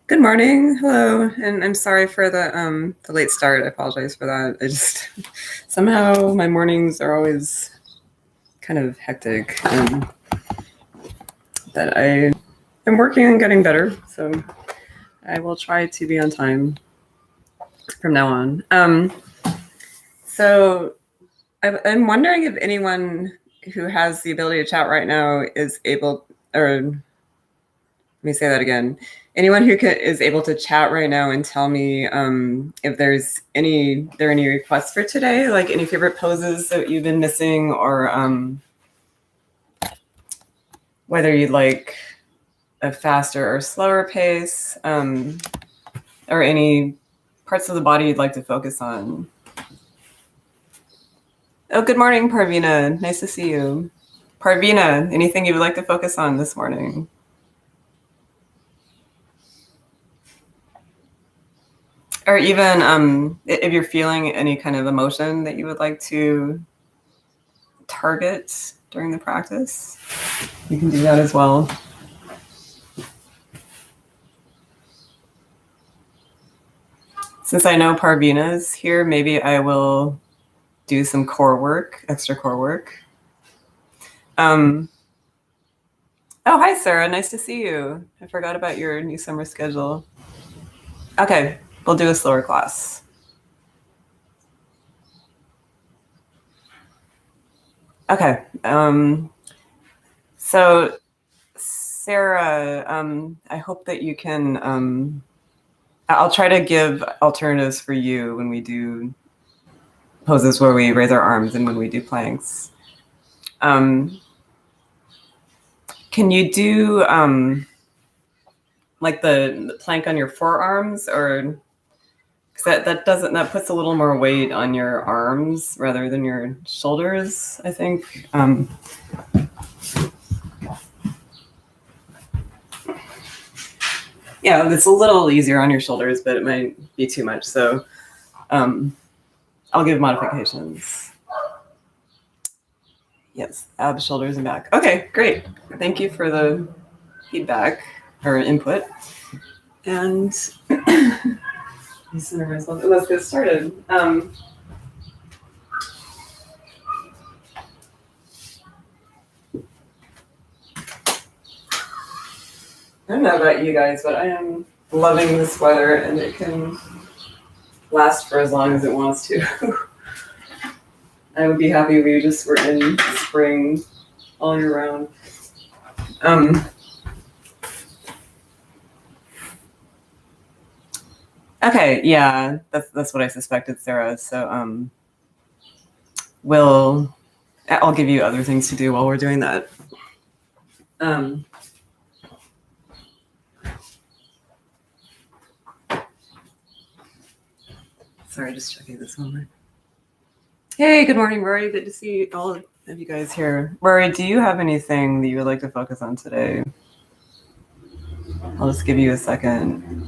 Good morning. Hello. And I'm sorry for the late start. I apologize for that. I just somehow my mornings are always kind of hectic, and that I am working on getting better. So I will try to be on time from now on. So I'm wondering if anyone who has the ability to chat right now is able, or let me say that again. Anyone who is able to chat right now and tell me if there are any requests for today, like any favorite poses that you've been missing, or whether you'd like a faster or slower pace, or any parts of the body you'd like to focus on. Oh, good morning, Parvina. Nice to see you. Parvina, anything you would like to focus on this morning? Or even if you're feeling any kind of emotion that you would like to target during the practice, you can do that as well. Since I know Parvina's here, maybe I will do some core work, extra core work. Oh, hi, Sarah. Nice to see you. I forgot about your new summer schedule. Okay, we'll do a slower class. Okay. So, Sarah, I hope that you can. I'll try to give alternatives for you when we do poses where we raise our arms and when we do planks. Can you do like the plank on your forearms, or because that puts a little more weight on your arms rather than your shoulders, I think. Yeah, it's a little easier on your shoulders, but it might be too much. So I'll give modifications. Yes, abs, shoulders, and back. Okay, great. Thank you for the feedback or input. And let's get started. I don't know about you guys, but I am loving this weather, and it can last for as long as it wants to. I would be happy if we just were in spring all year round. Okay, yeah, that's what I suspected, Sarah. So I'll give you other things to do while we're doing that. Sorry, just checking this moment. Hey, good morning, Rory. Good to see all of you guys here. Rory, do you have anything that you would like to focus on today? I'll just give you a second.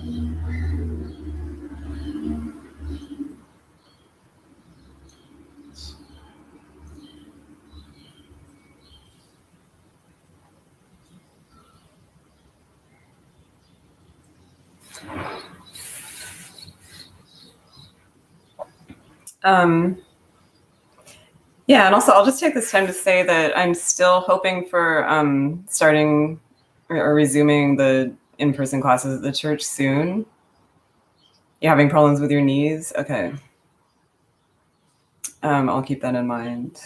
Yeah, and also I'll just take this time to say that I'm still hoping for starting or resuming the in-person classes at the church soon. You having problems with your knees? Okay. I'll keep that in mind.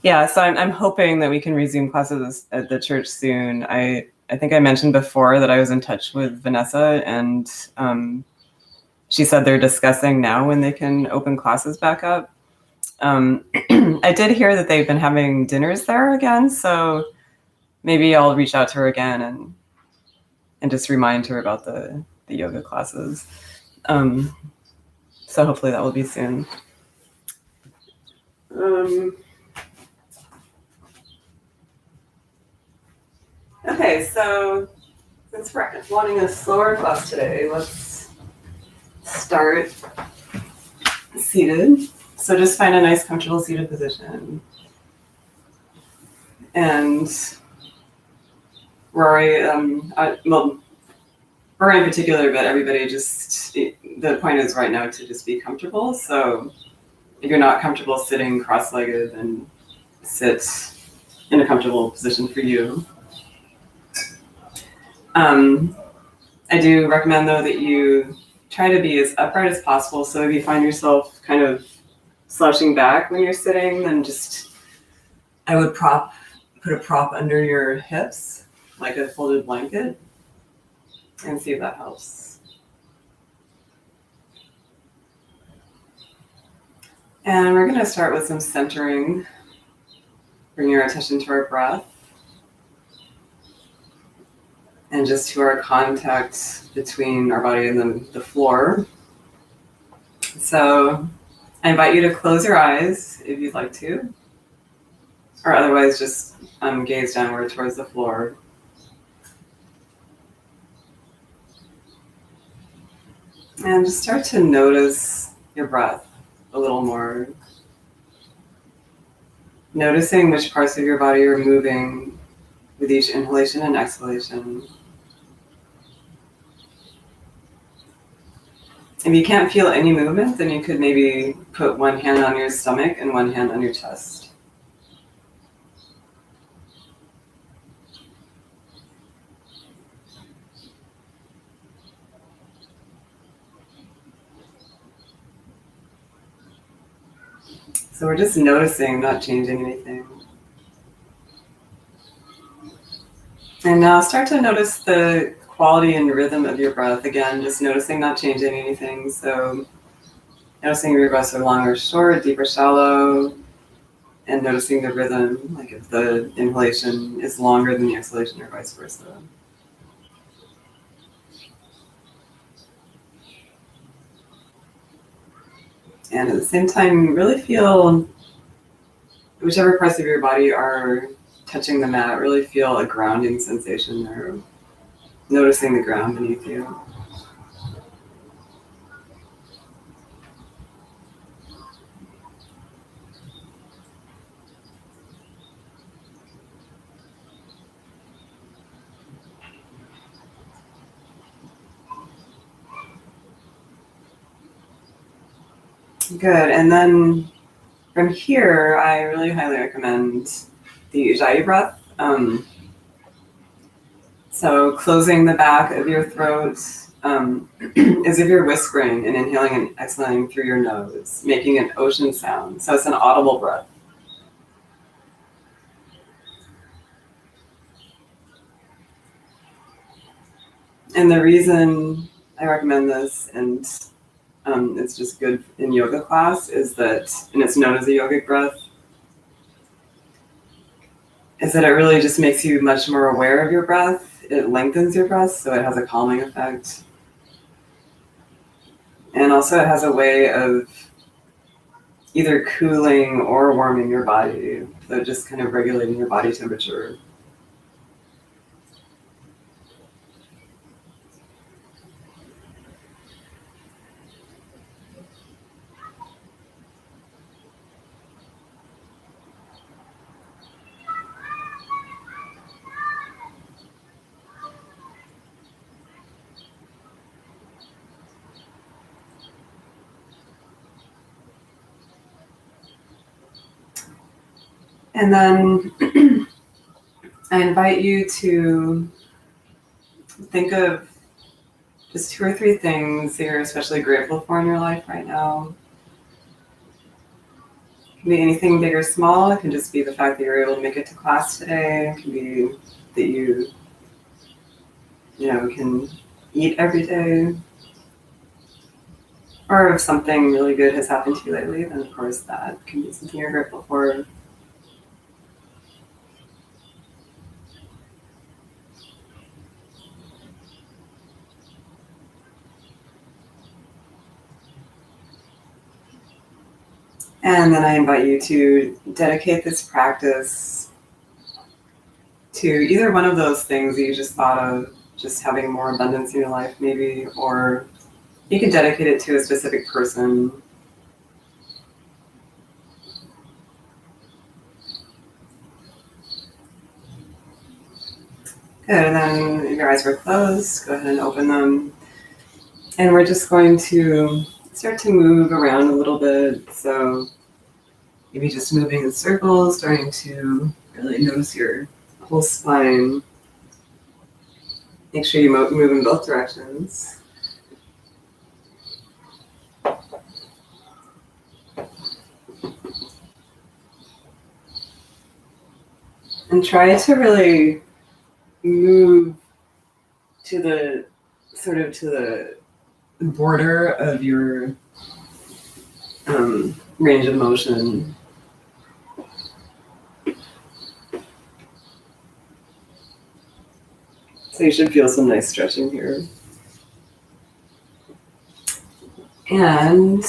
Yeah, so I'm hoping that we can resume classes at the church soon. I think I mentioned before that I was in touch with Vanessa, and she said they're discussing now when they can open classes back up. I did hear that they've been having dinners there again, so maybe I'll reach out to her again and just remind her about the yoga classes. So hopefully that will be soon. Okay, so since we're wanting a slower class today, let's start seated. So just find a nice, comfortable seated position. And Rory, well, Rory in particular, but everybody just, the point is right now to just be comfortable. So if you're not comfortable sitting cross-legged, then sit in a comfortable position for you. I do recommend, though, that you try to be as upright as possible. So if you find yourself kind of slouching back when you're sitting, then just, I would put a prop under your hips, like a folded blanket, and see if that helps. And we're going to start with some centering. Bring your attention to our breath and just to our contact between our body and the floor. So I invite you to close your eyes if you'd like to, or otherwise just gaze downward towards the floor. And just start to notice your breath a little more. Noticing which parts of your body are moving with each inhalation and exhalation. If you can't feel any movement, then you could maybe put one hand on your stomach and one hand on your chest. So we're just noticing, not changing anything. And now start to notice the quality and rhythm of your breath. Again, just noticing, not changing anything. So noticing if your breaths are long or short, deep or shallow, and noticing the rhythm, like if the inhalation is longer than the exhalation or vice versa. And at the same time, really feel whichever parts of your body are touching the mat, really feel a grounding sensation there, noticing the ground beneath you. Good, and then from here, I really highly recommend the Ujjayi breath. So closing the back of your throat as if you're whispering and inhaling and exhaling through your nose, making an ocean sound. So it's an audible breath. And the reason I recommend this, and it's just good in yoga class, is that, and it's known as a yogic breath, is that it really just makes you much more aware of your breath. It lengthens your breath, so it has a calming effect. And also it has a way of either cooling or warming your body, so just kind of regulating your body temperature. And then I invite you to think of just 2 or 3 things that you're especially grateful for in your life right now. It can be anything big or small. It can just be the fact that you're able to make it to class today. It can be that you can eat every day. Or if something really good has happened to you lately, then of course that can be something you're grateful for. And then I invite you to dedicate this practice to either one of those things that you just thought of, just having more abundance in your life maybe, or you can dedicate it to a specific person. Good, and then if your eyes were closed, go ahead and open them. And we're just going to start to move around a little bit. So maybe just moving in circles, starting to really notice your whole spine. Make sure you move in both directions. And try to really move to the border of your range of motion. So you should feel some nice stretching here. And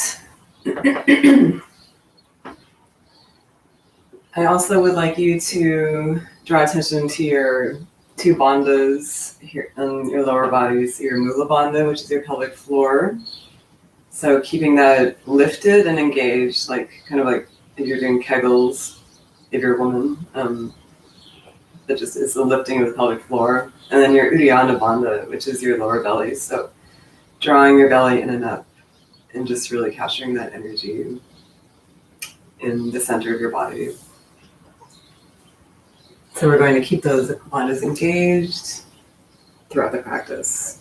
I also would like you to draw attention to your two bandhas here on your lower body. So your mula bandha, which is your pelvic floor. So keeping that lifted and engaged, kind of like if you're doing Kegels, if you're a woman, that just is the lifting of the pelvic floor. And then your Uddiyana bandha, which is your lower belly. So drawing your belly in and up and just really capturing that energy in the center of your body. So we're going to keep those bandhas engaged throughout the practice.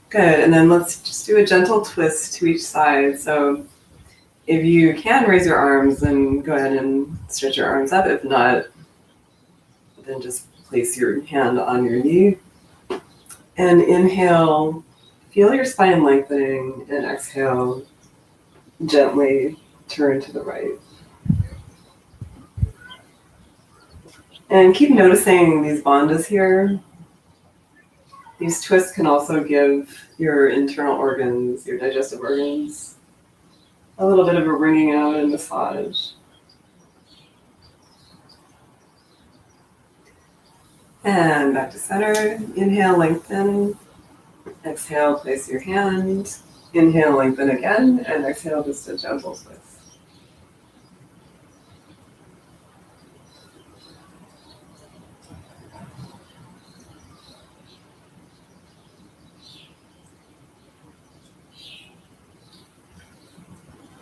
Good, and then let's just do a gentle twist to each side. So if you can raise your arms, then go ahead and stretch your arms up. If not, then just place your hand on your knee. And inhale, feel your spine lengthening, and exhale, gently turn to the right. And keep noticing these bandhas here. These twists can also give your internal organs, your digestive organs, a little bit of a wringing out and massage. And back to center. Inhale, lengthen. Exhale, place your hand. Inhale, lengthen again. And exhale, just a gentle twist.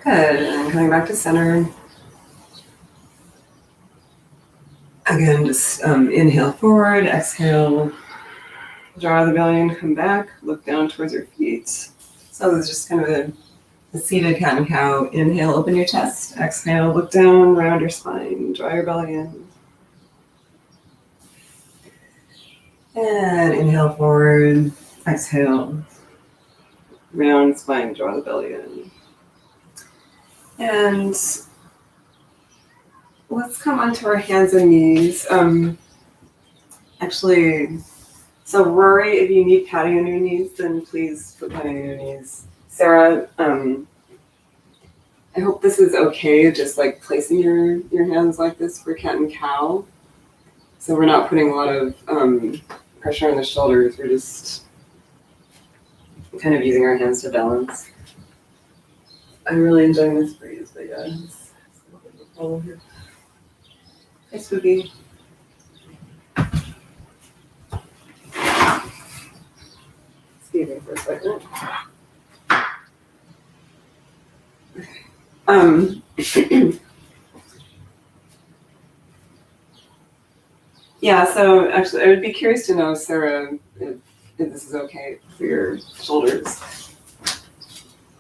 Good, and coming back to center. Again, just inhale forward, exhale, draw the belly and come back, look down towards your feet. So this is just kind of a seated cat and cow. Inhale, open your chest. Exhale, look down, round your spine, draw your belly in. And inhale forward, exhale, round spine, draw the belly in. And let's come onto our hands and knees. So Rory, if you need padding on your knees, then please put padding on your knees. Sarah, I hope this is okay, just like placing your hands like this for cat and cow. So we're not putting a lot of pressure on the shoulders, we're just kind of using our hands to balance. I'm really enjoying this breeze, but yeah, it's a little bit of a problem here. Hi, Spooky. Excuse me for a second. Yeah, so actually, I would be curious to know, Sarah, if this is okay for your shoulders.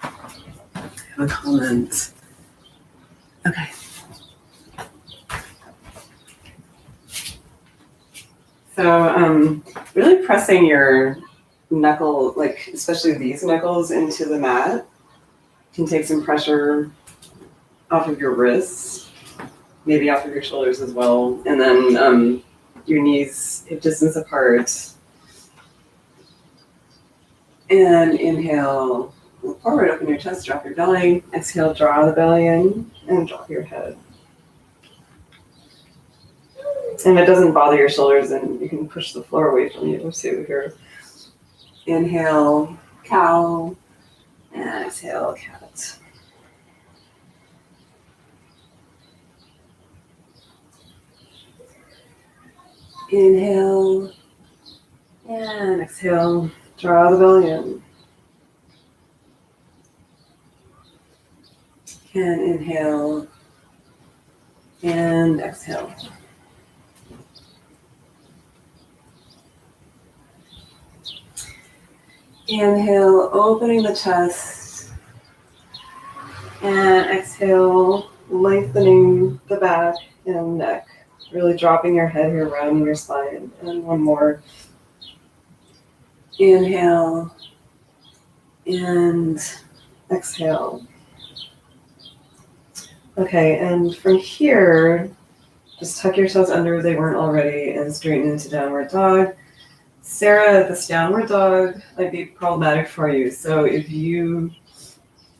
I have a comment. Okay. So really pressing your knuckle, like especially these knuckles, into the mat can take some pressure off of your wrists, maybe off of your shoulders as well. And then your knees hip distance apart. And inhale, look forward, open your chest, drop your belly. Exhale, draw the belly in and drop your head. And if it doesn't bother your shoulders, then you can push the floor away from you too here. Inhale, cow, and exhale, cat. Inhale and exhale. Draw the belly in. And inhale and exhale. Inhale, opening the chest. And exhale, lengthening the back and neck. Really dropping your head here, rounding your spine. And one more. Inhale and exhale. Okay, and from here, just tuck your toes under if they weren't already and straighten into downward dog. Sarah, this downward dog might be problematic for you. So if you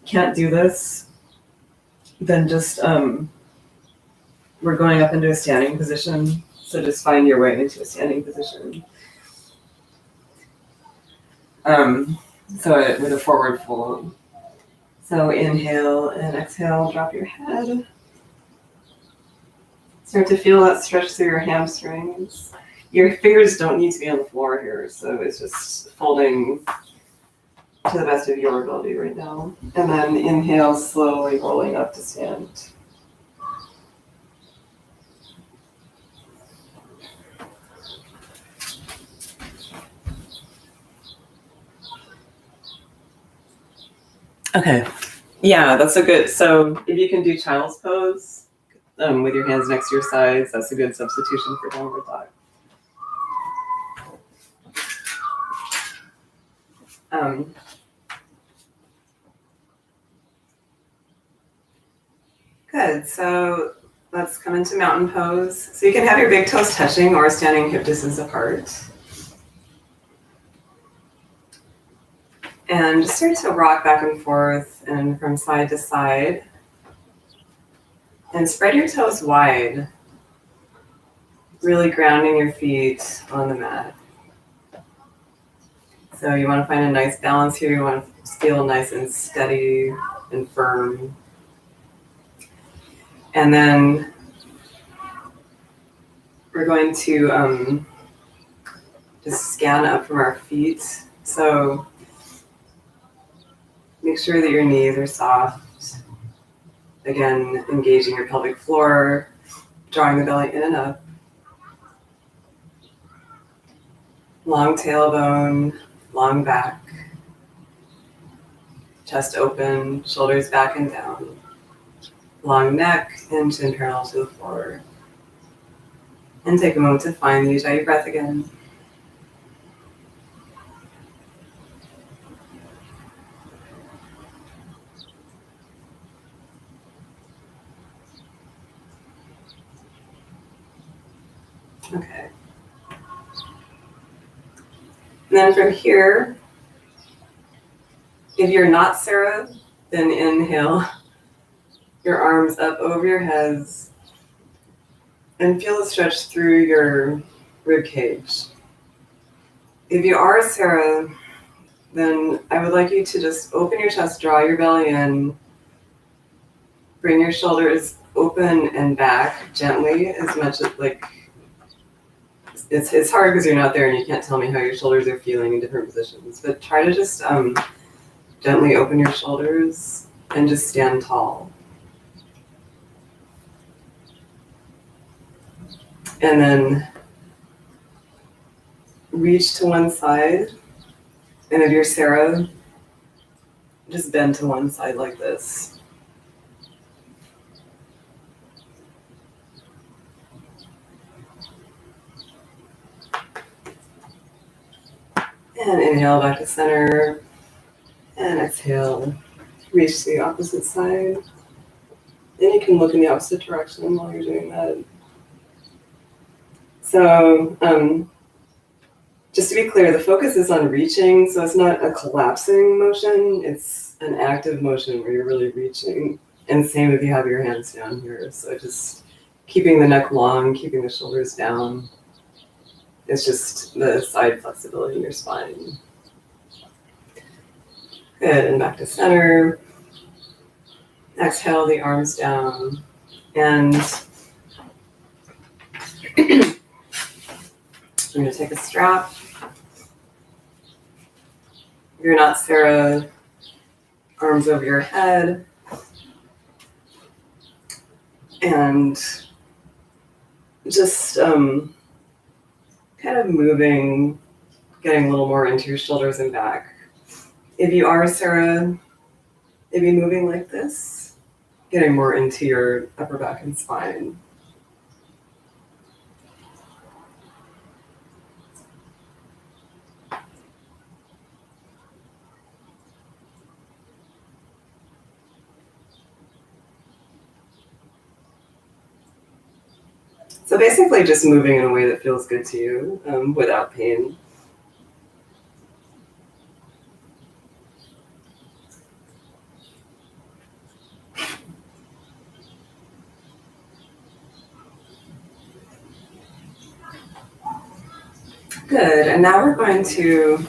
can't do this, then just, we're going up into a standing position. So just find your way into a standing position. So with a forward fold. So inhale and exhale, drop your head. Start to feel that stretch through your hamstrings. Your fingers don't need to be on the floor here, so it's just folding to the best of your ability right now. And then inhale, slowly rolling up to stand. Okay, yeah, that's a good, so if you can do child's pose with your hands next to your sides, that's a good substitution for downward dog. Good, so let's come into mountain pose. So you can have your big toes touching or standing hip distance apart. And just start to rock back and forth and from side to side. And spread your toes wide, really grounding your feet on the mat. So you want to find a nice balance here. You want to feel nice and steady and firm. And then we're going to just scan up from our feet. So make sure that your knees are soft. Again, engaging your pelvic floor, drawing the belly in and up. Long tailbone, long back. Chest open, shoulders back and down. Long neck and chin parallel to the floor. And take a moment to find the Ujjayi breath again. Okay. And then from here, if you're not Sarah, then inhale your arms up over your heads and feel the stretch through your rib cage. If you are Sarah, then I would like you to just open your chest, draw your belly in, bring your shoulders open and back gently, as much as like, it's hard because you're not there and you can't tell me how your shoulders are feeling in different positions, but try to just gently open your shoulders and just stand tall. And then reach to one side. And if you're Sarah, just bend to one side like this. And inhale back to center. And exhale, reach to the opposite side. Then you can look in the opposite direction while you're doing that. So just to be clear, the focus is on reaching, so it's not a collapsing motion, it's an active motion where you're really reaching. And same if you have your hands down here, so just keeping the neck long, keeping the shoulders down. It's just the side flexibility in your spine. Good, and back to center. Exhale the arms down. And I'm going to take a strap. If you're not Sarah, arms over your head. And just kind of moving, getting a little more into your shoulders and back. If you are Sarah, maybe moving like this, getting more into your upper back and spine. So basically just moving in a way that feels good to you without pain. Good, and now we're going to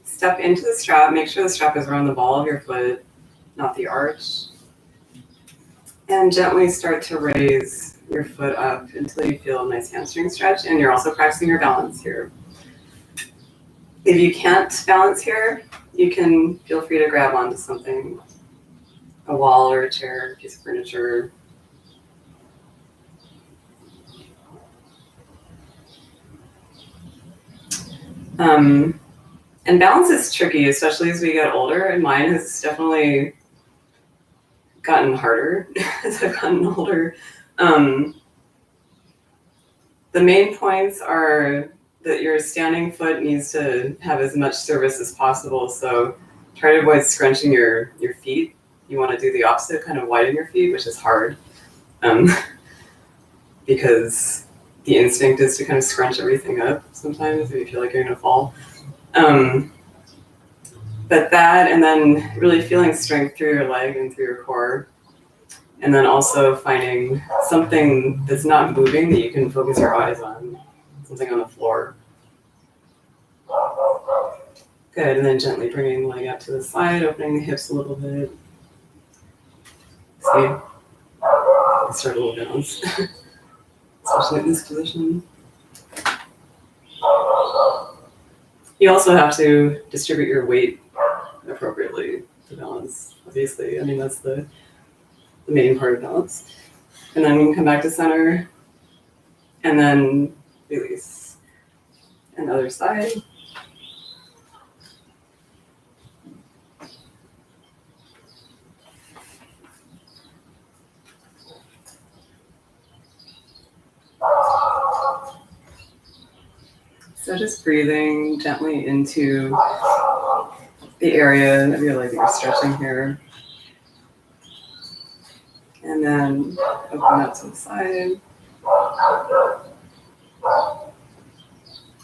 step into the strap. Make sure the strap is around the ball of your foot, not the arch. And gently start to raise your foot up until you feel a nice hamstring stretch, and you're also practicing your balance here. If you can't balance here, you can feel free to grab onto something, a wall or a chair, a piece of furniture. And balance is tricky, especially as we get older, and mine has definitely gotten harder as I've gotten older. The main points are that your standing foot needs to have as much service as possible. So try to avoid scrunching your feet. You want to do the opposite, kind of widen your feet, which is hard because the instinct is to kind of scrunch everything up sometimes if you feel like you're going to fall. But that, and then really feeling strength through your leg and through your core. And then also finding something that's not moving that you can focus your eyes on, something on the floor. Good, and then gently bringing the leg out to the side, opening the hips a little bit. See, start a little bounce, especially in this position. You also have to distribute your weight appropriately to balance, obviously. I mean, that's the main part of balance. And then we can come back to center and then release. And other side. So just breathing gently into the area of your leg that you're stretching here. And then open up to the side.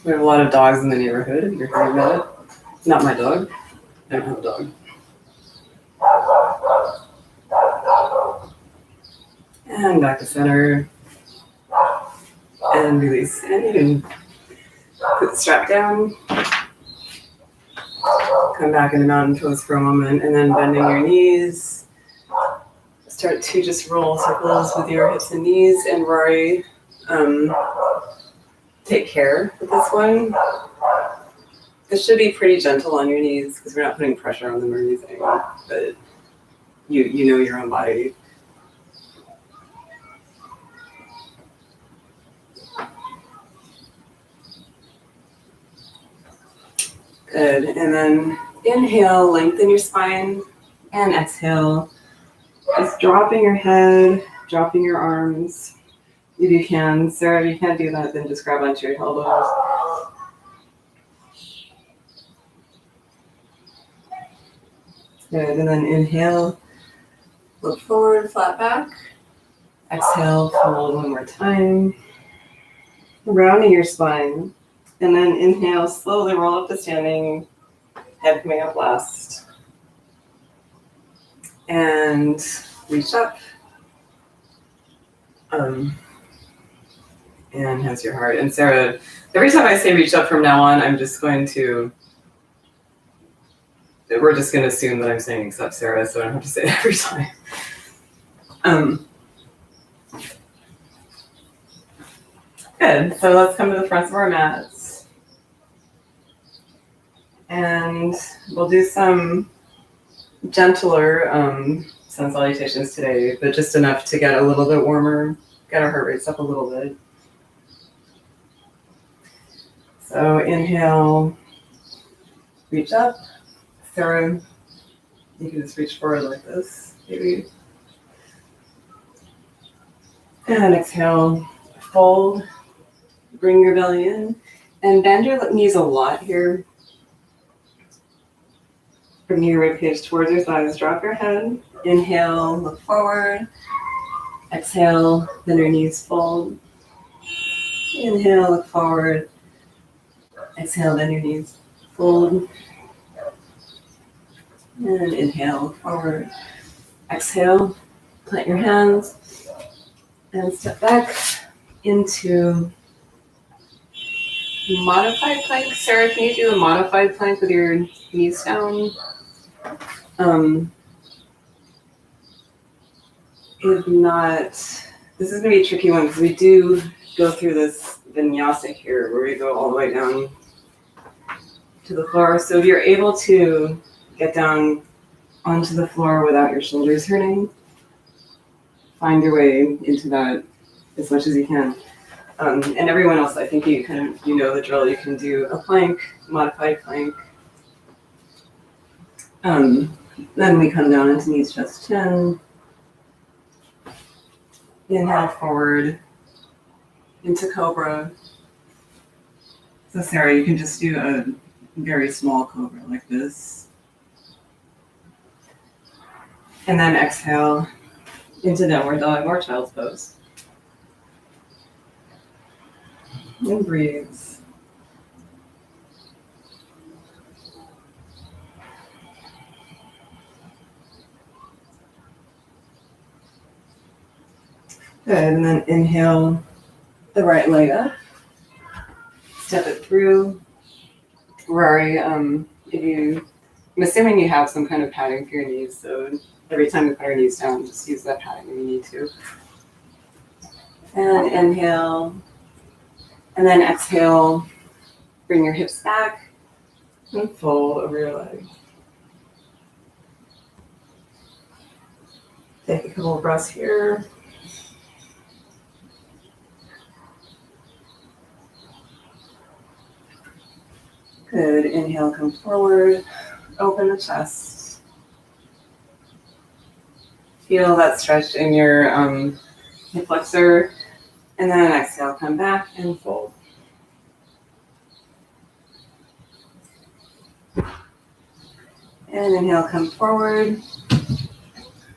We have a lot of dogs in the neighborhood, if you're hearing that. Not my dog. I don't have a dog. And back to center. And release. And you can put the strap down. Come back into mountain pose for a moment, and then bending your knees. Start to just roll circles with your hips and knees. And Rory, take care with this one. This should be pretty gentle on your knees because we're not putting pressure on them or anything, but you know your own body. Good, and then inhale, lengthen your spine, and exhale. Just dropping your head, dropping your arms, if you can. Sarah, if you can't do that, then just grab onto your elbows. Good, and then inhale, look forward, flat back. Exhale, fold one more time. Rounding your spine. And then inhale, slowly roll up to standing, head coming up last. And reach up. And how's your heart? And Sarah, every time I say reach up from now on, we're just going to assume that I'm saying except Sarah, so I don't have to say it every time. Good. So let's come to the front of our mats. And we'll do some gentler sun salutations today, but just enough to get a little bit warmer, get our heart rates up a little bit. So inhale, reach up. Sarah, you can just reach forward like this, maybe. And exhale, fold, bring your belly in, and bend your knees a lot here. Bring your ribcage towards your thighs, drop your head. Inhale, look forward. Exhale, bend your knees, fold. Inhale, look forward. Exhale, bend your knees, fold. And inhale, look forward. Exhale, plant your hands and step back into modified plank. Sarah, can you do a modified plank with your knees down? If not, this is going to be a tricky one because we do go through this vinyasa here where we go all the way down to the floor. So if you're able to get down onto the floor without your shoulders hurting, find your way into that as much as you can. And everyone else, I think you know the drill. You can do a plank, modified plank. Then we come down into knees, chest, chin. Inhale forward into cobra. So Sarah, you can just do a very small cobra like this. And then exhale into downward dog or child's pose. And breathe. Good, and then inhale the right leg up. Step it through. Rory, I'm assuming you have some kind of padding for your knees, so every time we put our knees down, just use that padding if you need to. And inhale. And then exhale, bring your hips back and fold over your leg. Take a couple of breaths here. Good. Inhale, come forward. Open the chest. Feel that stretch in your hip flexor. And then exhale, come back and fold. And inhale, come forward.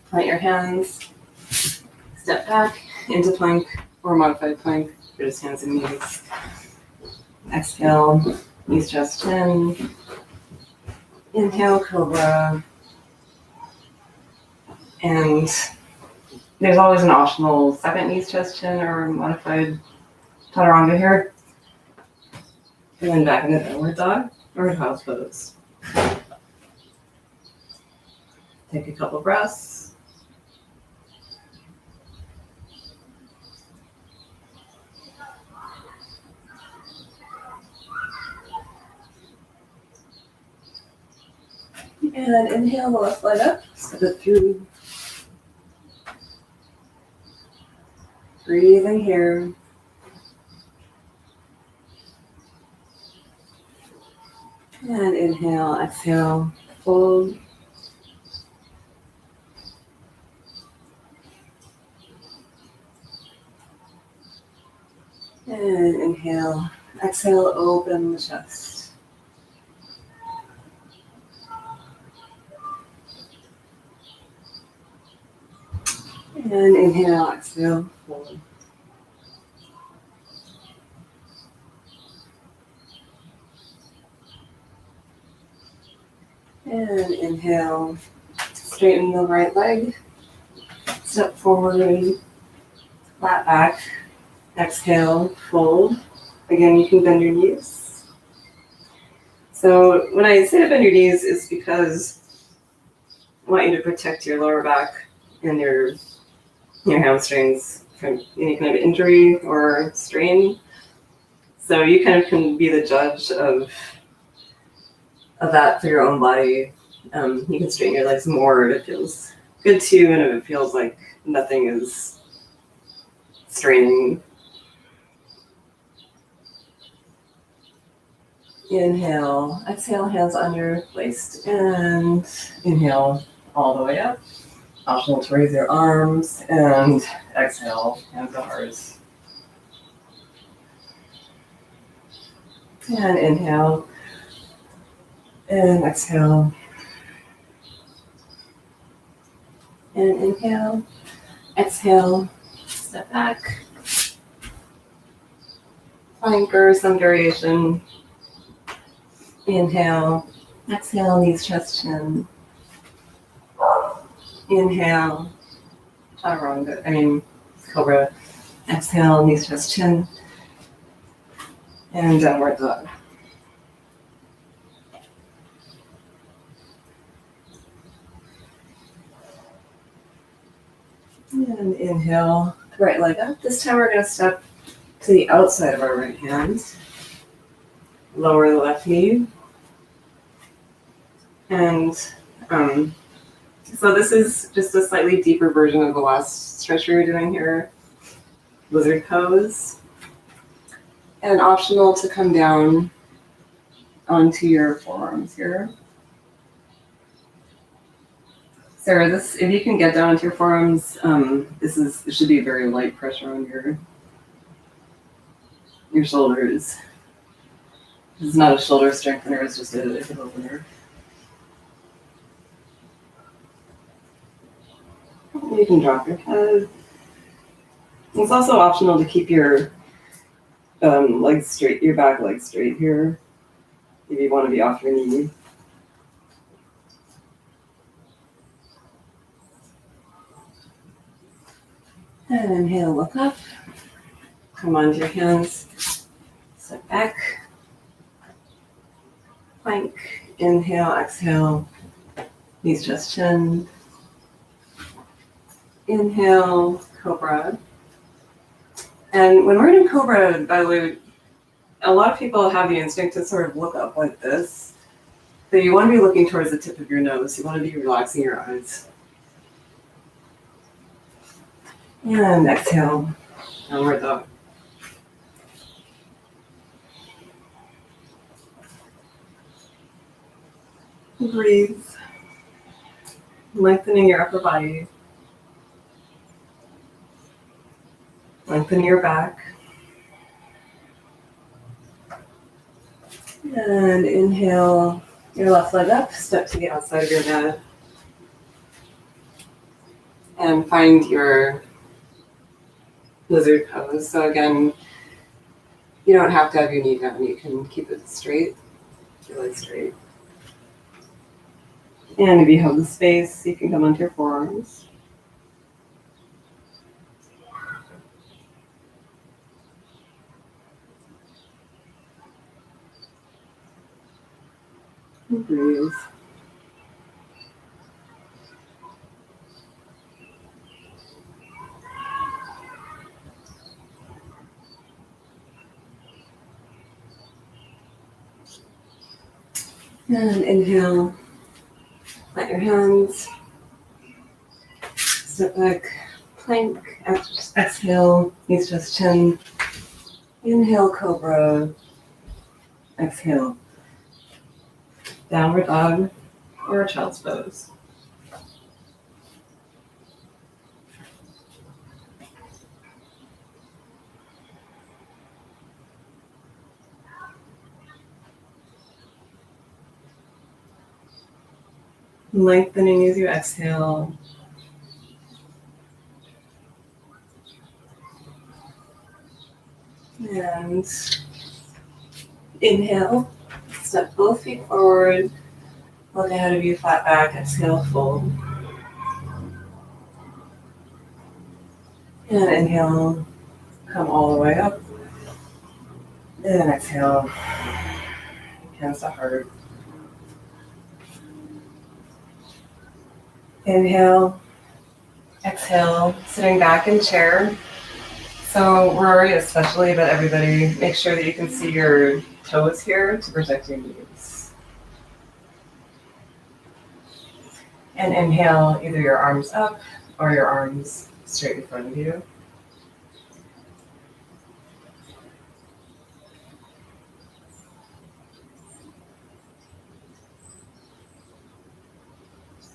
Plant your hands. Step back into plank or modified plank. Just hands and knees. Exhale, knees, chest, chin. Inhale, cobra. And there's always an optional second knees, chest, chin, or modified chaturanga here. And then back into downward dog or child's pose. Take a couple breaths. And inhale the left leg up, step it through. Breathing here. And inhale, exhale, fold. And inhale, exhale, open the chest. And inhale, exhale, fold. And inhale, straighten the right leg. Step forward, flat back. Exhale, fold. Again, you can bend your knees. So when I say to bend your knees, it's because I want you to protect your lower back and your hamstrings from any kind of injury or strain. So you kind of can be the judge of that for your own body. You can straighten your legs more if it feels good to you, and if it feels like nothing is straining. Inhale, exhale, hands on your waist, and inhale all the way up. Optional to raise your arms, and exhale, hands to hearts. And inhale, and exhale, and inhale, exhale, step back, plank or some variation. Inhale, exhale, knees, chest, chin. Inhale, chaturanga, cobra. Exhale, knees, chest, chin. And downward dog. And inhale, right leg up. This time we're going to step to the outside of our right hand. Lower the left knee. And so this is just a slightly deeper version of the last stretch we were doing here. Lizard pose. And optional to come down onto your forearms here. Sarah, if you can get down onto your forearms, it should be a very light pressure on your shoulders. This is not a shoulder strengthener, it's just a hip opener. You can drop your head. It's also optional to keep your legs straight, your back legs straight here, if you want to be off your knee. And inhale, look up. Come onto your hands. Step back. Plank. Inhale, exhale. Knees, chest, chin. Inhale, cobra. And when we're in cobra, by the way, a lot of people have the instinct to sort of look up like this. But you want to be looking towards the tip of your nose. You want to be relaxing your eyes. And exhale, downward dog. Breathe. Lengthening your upper body. Lengthen your back. And inhale your left leg up, step to the outside of your mat. And find your lizard pose. So again, you don't have to have your knee down. You can keep it straight, your legs straight. And if you have the space, you can come onto your forearms. And breathe. And inhale, plant your hands, step back, plank, exhale, knees, chest, chin. Inhale, cobra, exhale, downward dog or child's pose. Lengthening as you exhale. And inhale, step both feet forward, look ahead of you, flat back, exhale, fold. And inhale, come all the way up. And exhale, hands to heart. Inhale, exhale, sitting back in chair. So Rory especially, but everybody, make sure that you can see your toes here to protect your knees. And inhale either your arms up or your arms straight in front of you.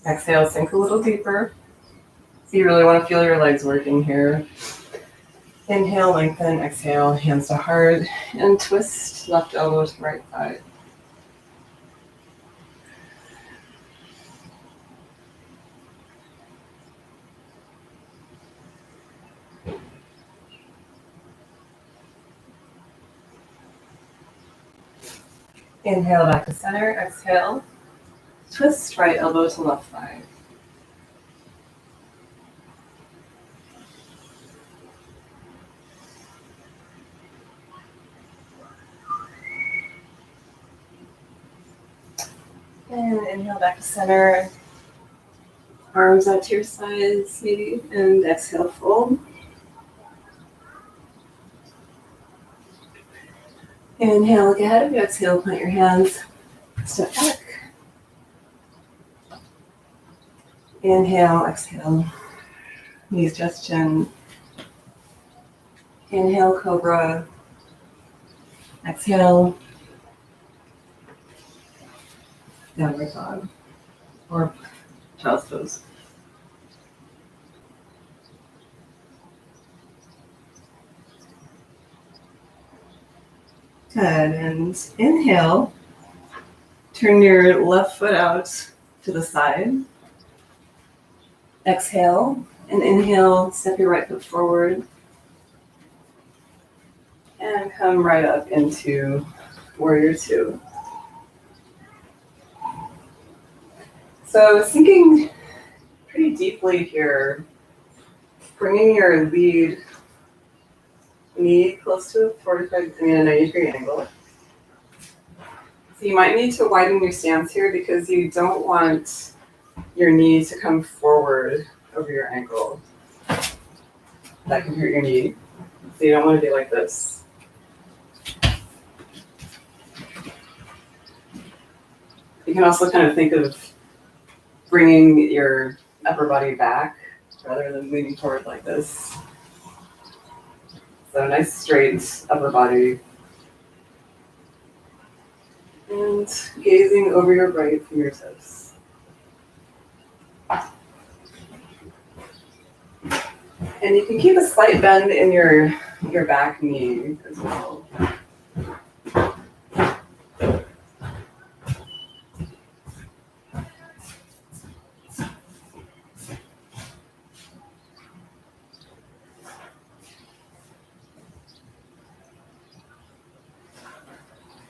Exhale, sink a little deeper. So you really want to feel your legs working here. Inhale, lengthen, exhale, hands to heart, and twist left elbow to right thigh. Inhale back to center, exhale, twist right elbow to left thigh. And inhale back to center, arms out to your sides maybe, and exhale, fold. Inhale, look ahead of you, exhale, plant your hands, step back. Inhale, exhale, knees just chin. Inhale, cobra. Exhale, downward dog or child's pose. Good, and inhale, turn your left foot out to the side. Exhale, and inhale, step your right foot forward. And come right up into warrior two. So sinking pretty deeply here, bringing your lead knee close to a 90-degree angle. So you might need to widen your stance here because you don't want your knee to come forward over your ankle. That can hurt your knee. So you don't want to be like this. You can also kind of think of bringing your upper body back rather than leaning forward like this. So nice straight upper body. And gazing over your right fingertips. And you can keep a slight bend in your back knee as well.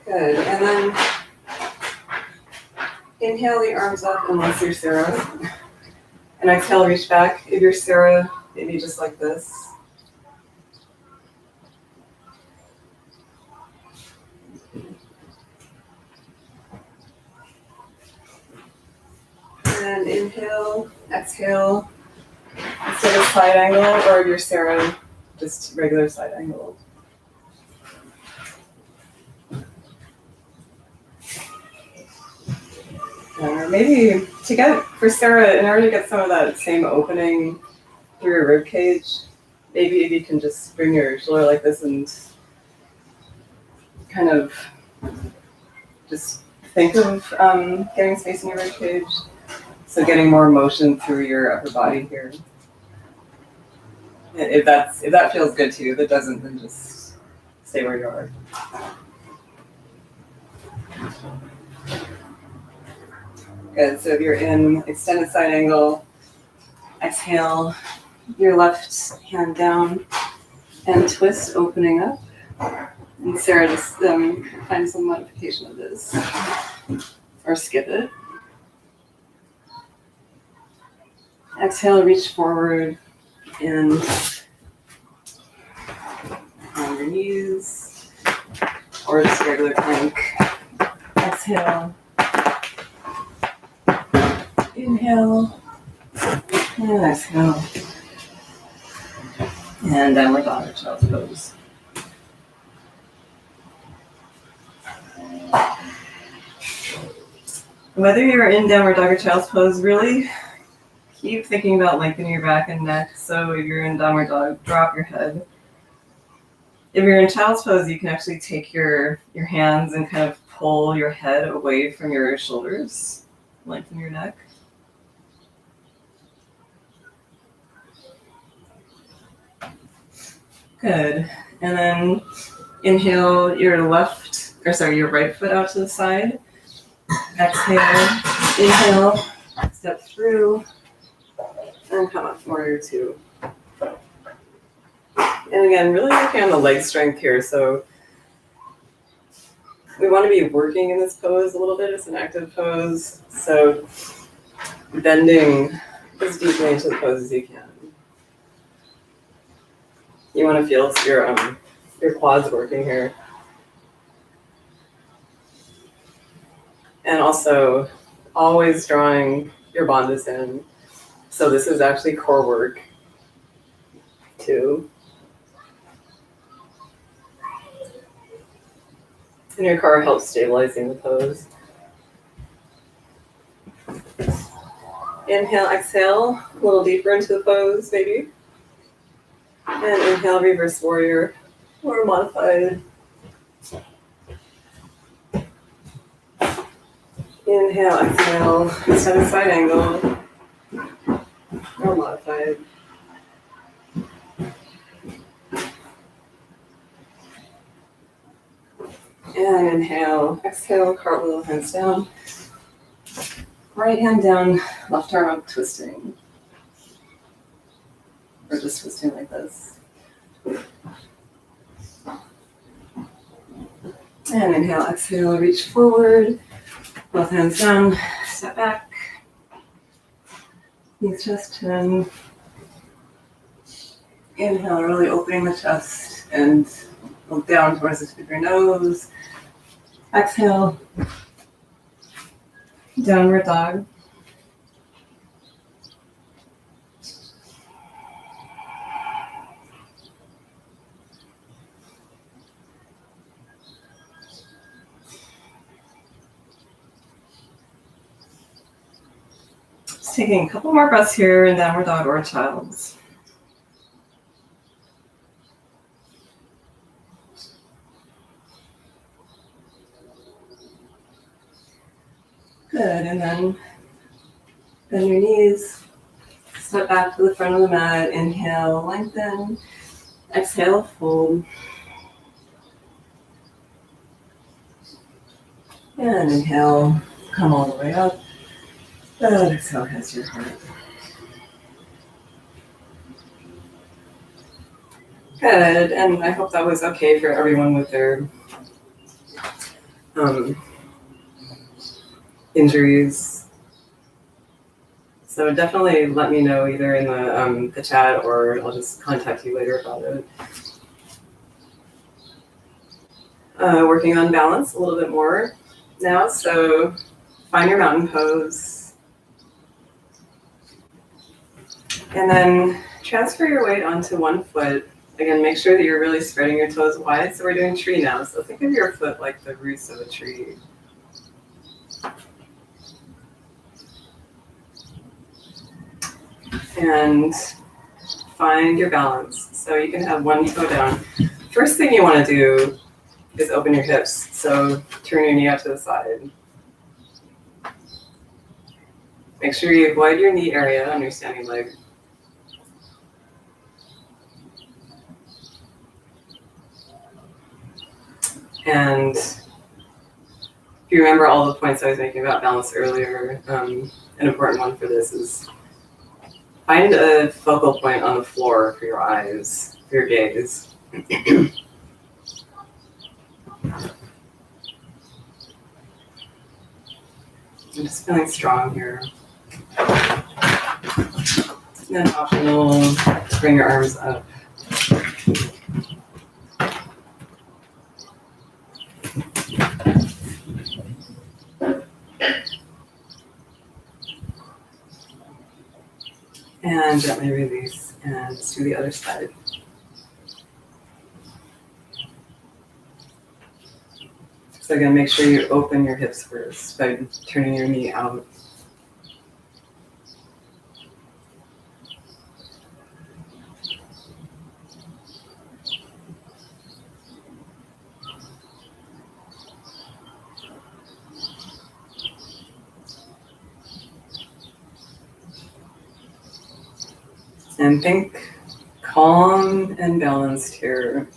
Good, and then inhale the arms up unless you're Sarah. And exhale, reach back. If you're Sarah, maybe just like this. And inhale, exhale, instead of side angle, or if you're Sarah, just regular side angle. Or maybe for Sarah, in order to get some of that same opening through your rib cage, maybe if you can just bring your shoulder like this and kind of just think of getting space in your rib cage. So getting more motion through your upper body here. If that feels good to you, if it doesn't, then just stay where you are. Good, so if you're in extended side angle, exhale your left hand down and twist, opening up. And Sarah, just find some modification of this or skip it. Exhale, reach forward and on your knees or just regular plank. Exhale. Inhale and exhale. And downward dog or child's pose. Whether you're in downward dog or child's pose, really keep thinking about lengthening your back and neck. So if you're in downward dog, drop your head. If you're in child's pose, you can actually take your hands and kind of pull your head away from your shoulders, lengthen your neck. Good. And then inhale your your right foot out to the side. Exhale, inhale, step through, and come up, warrior two. And again, really working on the leg strength here. So we want to be working in this pose a little bit. It's an active pose. So bending as deeply into the pose as you can. You want to feel your quads working here. And also always drawing your bandhas in. So this is actually core work too. And your core helps stabilizing the pose. Inhale, exhale, a little deeper into the pose maybe. And inhale, reverse warrior or modified. Inhale, exhale, extended side angle or modified. And inhale, exhale, cartwheel, hands down. Right hand down, left arm up, twisting. Or just twisting like this. And inhale, exhale, reach forward. Both hands down, step back. Knees, chest, chin. Inhale, really opening the chest and look down towards the tip of your nose. Exhale, downward dog. Just taking a couple more breaths here in downward dog or child's. Good, and then bend your knees, step back to the front of the mat, inhale, lengthen, exhale, fold. And inhale, come all the way up, and exhale, hands to your heart. Good, and I hope that was okay for everyone with their injuries. So definitely let me know either in the chat or I'll just contact you later about it. Working on balance a little bit more now. So find your mountain pose. And then transfer your weight onto one foot. Again, make sure that you're really spreading your toes wide. So we're doing tree now. So think of your foot like the roots of a tree. And find your balance. So you can have one toe down. First thing you want to do is open your hips. So turn your knee out to the side. Make sure you avoid your knee area on your standing leg. And if you remember all the points I was making about balance earlier, an important one for this is find a focal point on the floor for your eyes, for your gaze. I'm just feeling strong here. And then optional, bring your arms up. And gently release and let's do the other side. So again, make sure you open your hips first by turning your knee out. And think calm and balanced here.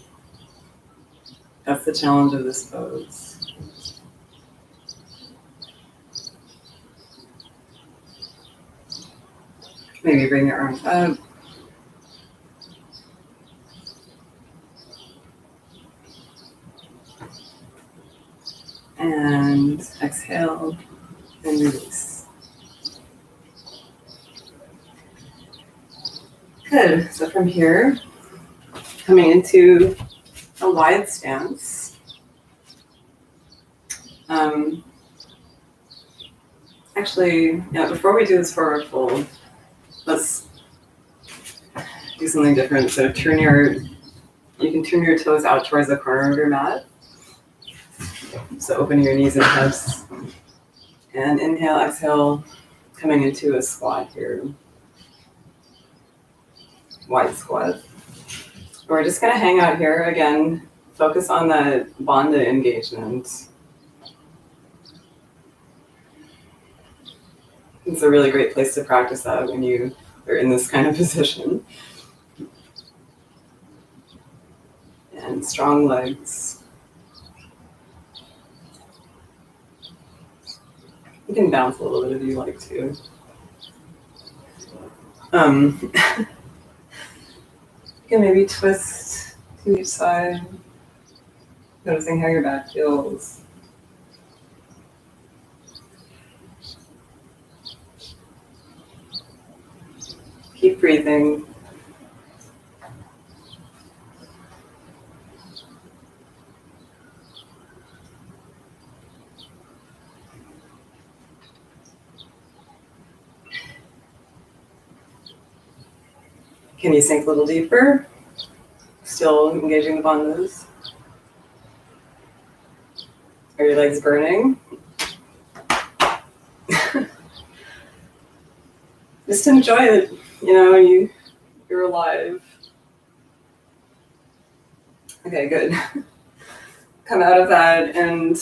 That's the challenge of this pose. Maybe bring your arms up. And exhale and release. Good. So from here, coming into a wide stance. Actually, yeah, before we do this forward fold, let's do something different. So you can turn your toes out towards the corner of your mat. So open your knees and hips. And inhale, exhale, coming into a squat here. Wide squat. We're just gonna hang out here again. Focus on that bandha engagement. It's a really great place to practice that when you are in this kind of position. And strong legs. You can bounce a little bit if you like to. You can maybe twist to each side, noticing how your back feels. Keep breathing. Can you sink a little deeper? Still engaging the bandhas? Are your legs burning? Just enjoy it. You know, you're alive. Okay, good. Come out of that and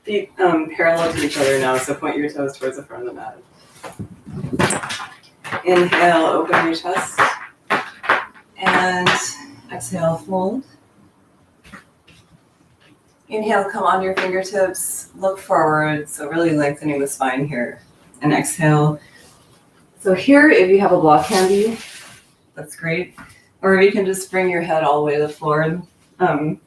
feet parallel to each other now, so point your toes towards the front of the mat. Inhale, open your chest. And exhale, fold. Inhale, come on your fingertips, look forward, so really lengthening the spine here. And exhale. So here, if you have a block handy, that's great. Or you can just bring your head all the way to the floor. What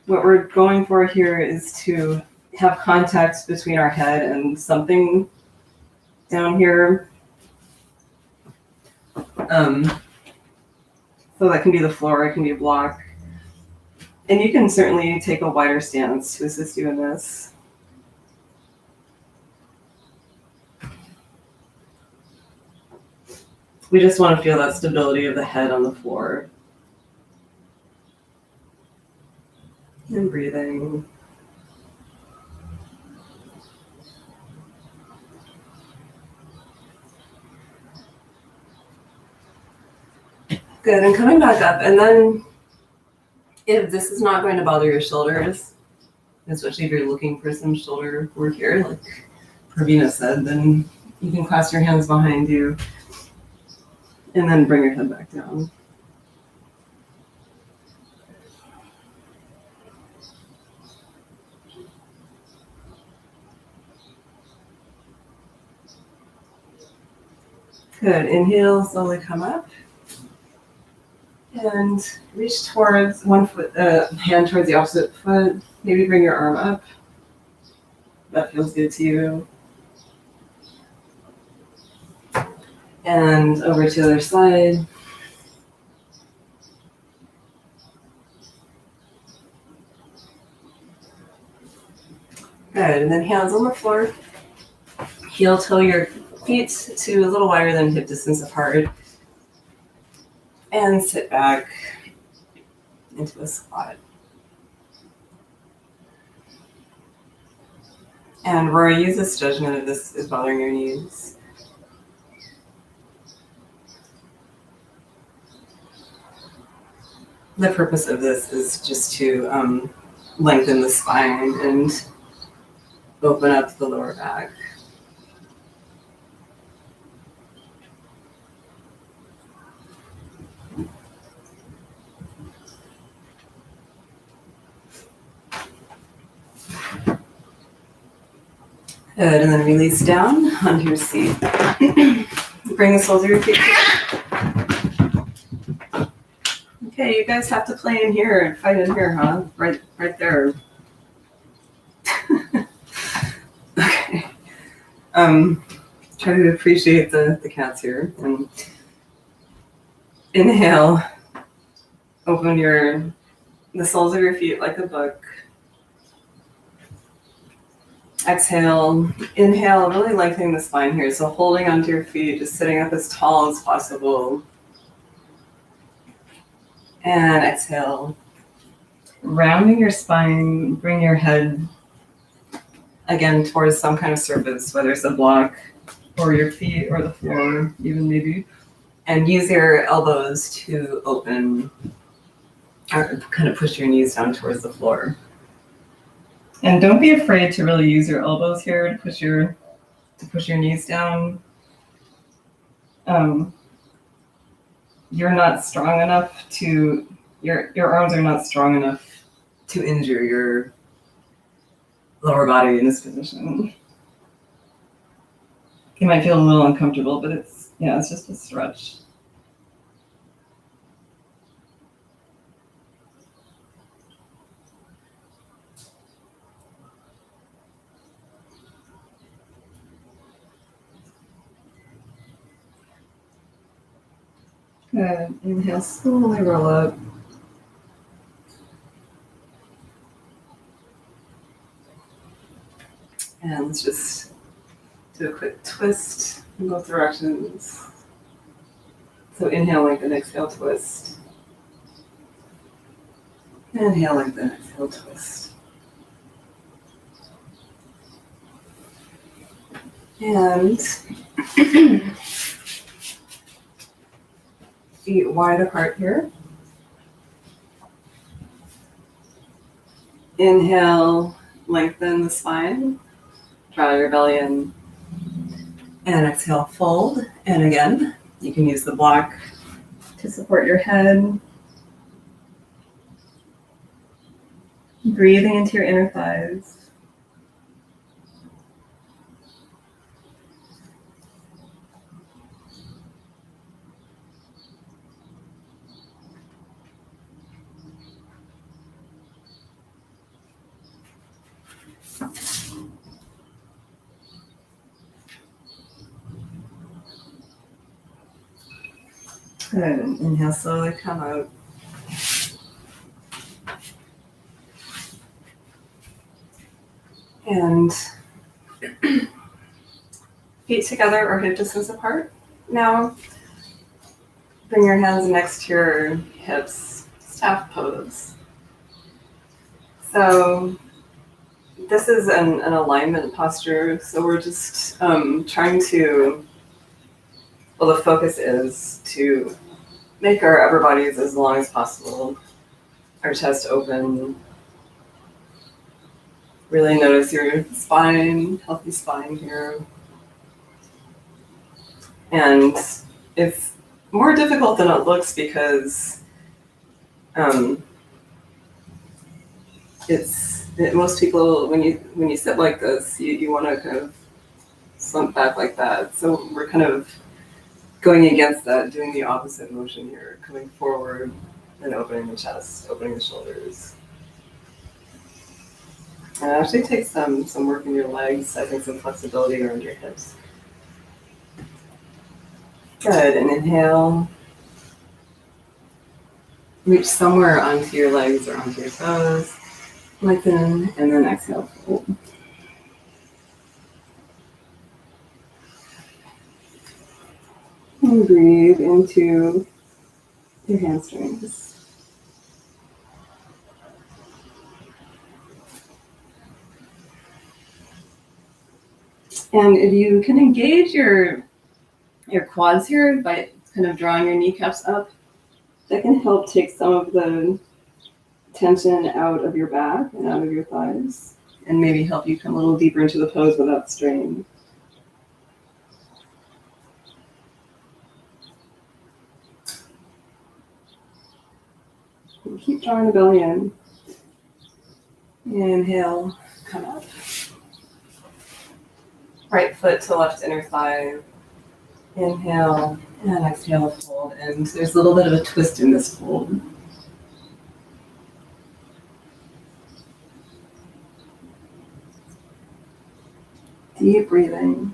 we're going for here is to have contact between our head and something down here. So that can be the floor, it can be a block. And you can certainly take a wider stance to assist you in this. We just want to feel that stability of the head on the floor. And breathing. Good, and coming back up, and then if this is not going to bother your shoulders, especially if you're looking for some shoulder work here, like Pravina said, then you can clasp your hands behind you and then bring your head back down. Good, inhale, slowly come up. And reach towards one foot, hand towards the opposite foot. Maybe bring your arm up. That feels good to you. And over to the other side. Good, and then hands on the floor. Heel toe your feet to a little wider than hip distance apart. And sit back into a squat. And Rory, use this judgment if this is bothering your knees. The purpose of this is just to lengthen the spine and open up the lower back. Good, and then release down onto your seat. Bring the soles of your feet. Okay, you guys have to play in here and fight in here, huh? Right there. Okay. Try to appreciate the cats here. And inhale. Open the soles of your feet like a book. Exhale. Inhale, really lengthening the spine here. So holding onto your feet, just sitting up as tall as possible. And exhale. Rounding your spine, bring your head again towards some kind of surface, whether it's a block or your feet or the floor, even maybe. And use your elbows to open, or kind of push your knees down towards the floor. And don't be afraid to really use your elbows here to push your knees down. You're not strong enough to, your arms are not strong enough to injure your lower body in this position. You might feel a little uncomfortable, but it's just a stretch. Good. Inhale, slowly roll up. And let's just do a quick twist in both directions. So inhale, lengthen, exhale, twist. Inhale, lengthen, exhale, twist. And feet wide apart here. Inhale, lengthen the spine, draw your belly in, and exhale, fold. And again, you can use the block to support your head. Breathing into your inner thighs. Good. Inhale, slowly come out. And feet together or hip distance apart. Now, bring your hands next to your hips, staff pose. So this is an alignment posture. So we're just trying to, the focus is to make our upper bodies as long as possible. Our chest open. Really notice your spine, healthy spine here. And it's more difficult than it looks because most people, when you sit like this, you want to kind of slump back like that. So we're kind of going against that, doing the opposite motion here, coming forward and opening the chest, opening the shoulders. And it actually takes some work in your legs, I think some flexibility around your hips. Good, and inhale. Reach somewhere onto your legs or onto your toes. Lengthen, and then exhale, fold. And breathe into your hamstrings. And if you can engage your quads here by kind of drawing your kneecaps up, that can help take some of the tension out of your back and out of your thighs, and maybe help you come a little deeper into the pose without strain. And keep drawing the belly in. Inhale, come up. Right foot to left inner thigh. Inhale, and exhale, fold. And there's a little bit of a twist in this fold. Deep breathing.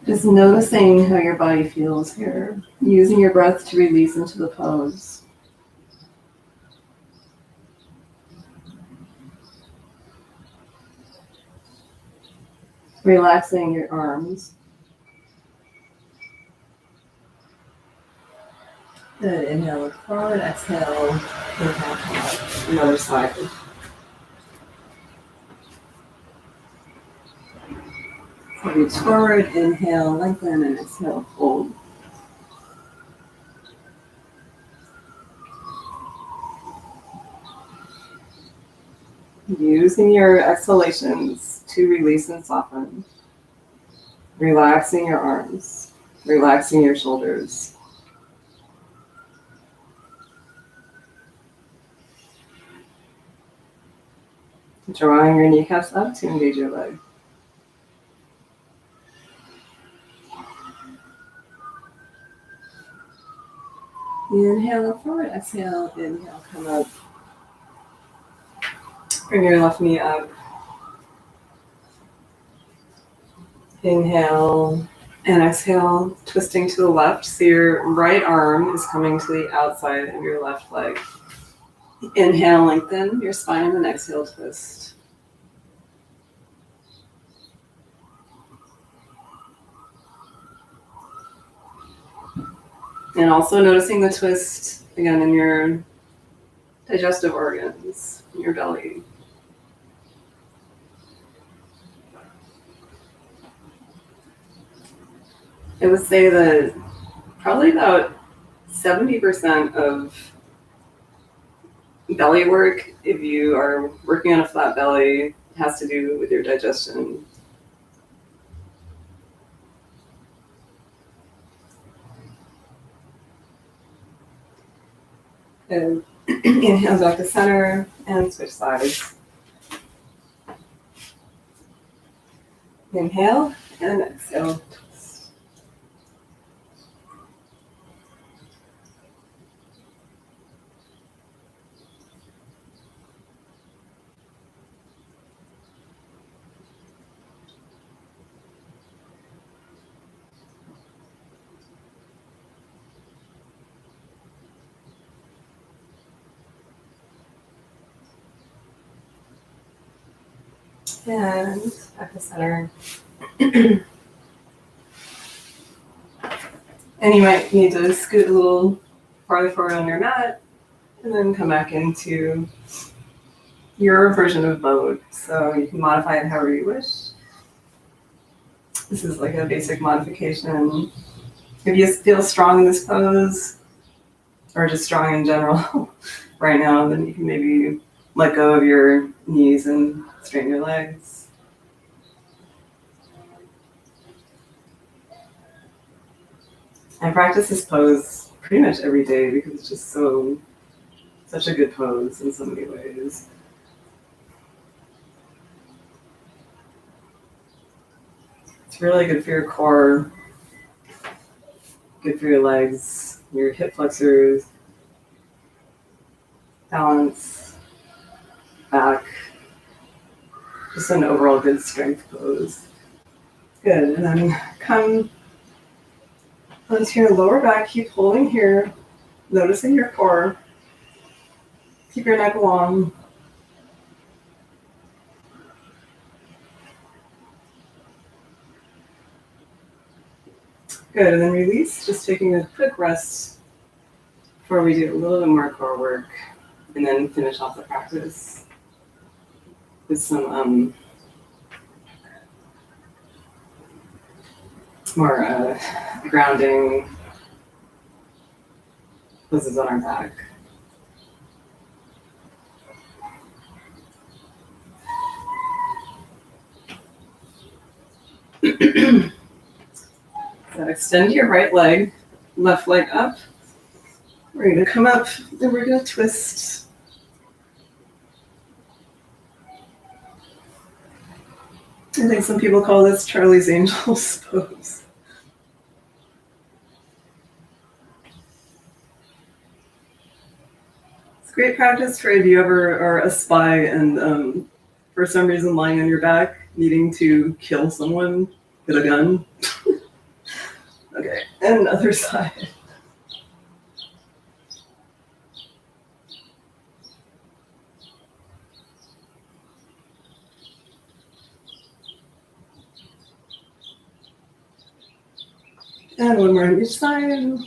Just noticing how your body feels here. Using your breath to release into the pose. Relaxing your arms. Good. Inhale, look forward. Exhale. Inhale, come up. Another side. So reach forward. Inhale, lengthen, and exhale, fold. Using your exhalations to release and soften. Relaxing your arms. Relaxing your shoulders. Drawing your kneecaps up to engage your leg. Inhale, look forward. Exhale, inhale, come up. Bring your left knee up. Inhale and exhale, twisting to the left. So your right arm is coming to the outside of your left leg. Inhale, lengthen your spine, and exhale, twist. And also noticing the twist, again, in your digestive organs, in your belly. I would say that probably about 70% of belly work, if you are working on a flat belly, has to do with your digestion. And inhale back to center and switch sides. Inhale and exhale. Twist. And back to center. And you might need to scoot a little farther forward on your mat and then come back into your version of mode. So you can modify it however you wish. This is like a basic modification. If you feel strong in this pose, or just strong in general right now, then you can maybe let go of your knees and straighten your legs. I practice this pose pretty much every day because it's just such a good pose in so many ways. It's really good for your core, good for your legs, your hip flexors, balance, back, just an overall good strength pose. Good, and then come onto your lower back, keep holding here, noticing your core, keep your neck long. Good, and then release, just taking a quick rest before we do a little bit more core work and then finish off the practice. with some more grounding poses on our back. So extend your right leg, left leg up. We're going to come up and we're going to twist. I think some people call this Charlie's Angels pose. It's great practice for if you ever are a spy and for some reason lying on your back, needing to kill someone with a gun. Okay, and other side. And one more on each side.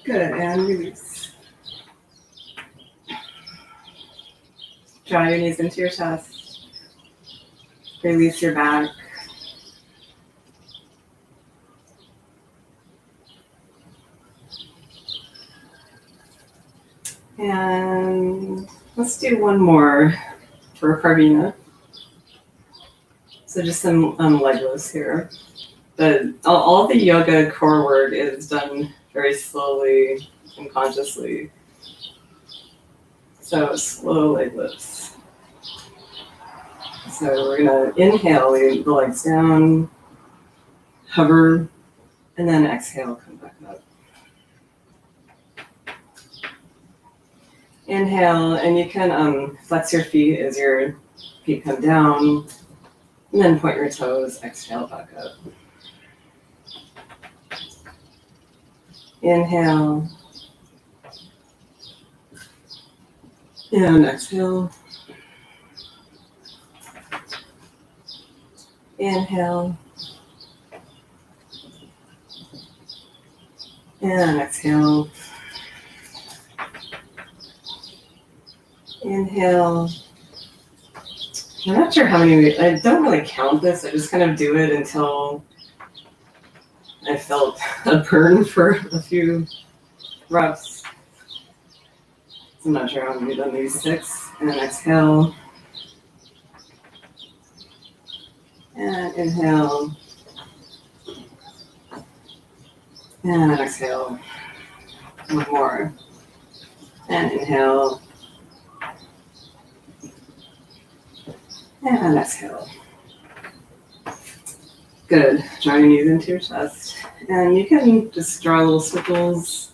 Good, and release. Draw your knees into your chest. Release your back. And let's do one more for Parvina. So just some leg lifts here. But all the yoga core work is done very slowly and consciously. So slow leg lifts. So we're gonna inhale, lean the legs down, hover, and then exhale, come back up. Inhale, and you can flex your feet as your feet come down, and then point your toes, exhale back up. Inhale, and exhale. Inhale, and exhale. Inhale. I'm not sure how many, I don't really count this, I just kind of do it until I felt a burn for a few reps. I'm not sure how many I've done, maybe 6. And then exhale. And inhale. And exhale. One more. And inhale. And exhale. Good. Draw your knees into your chest. And you can just draw little circles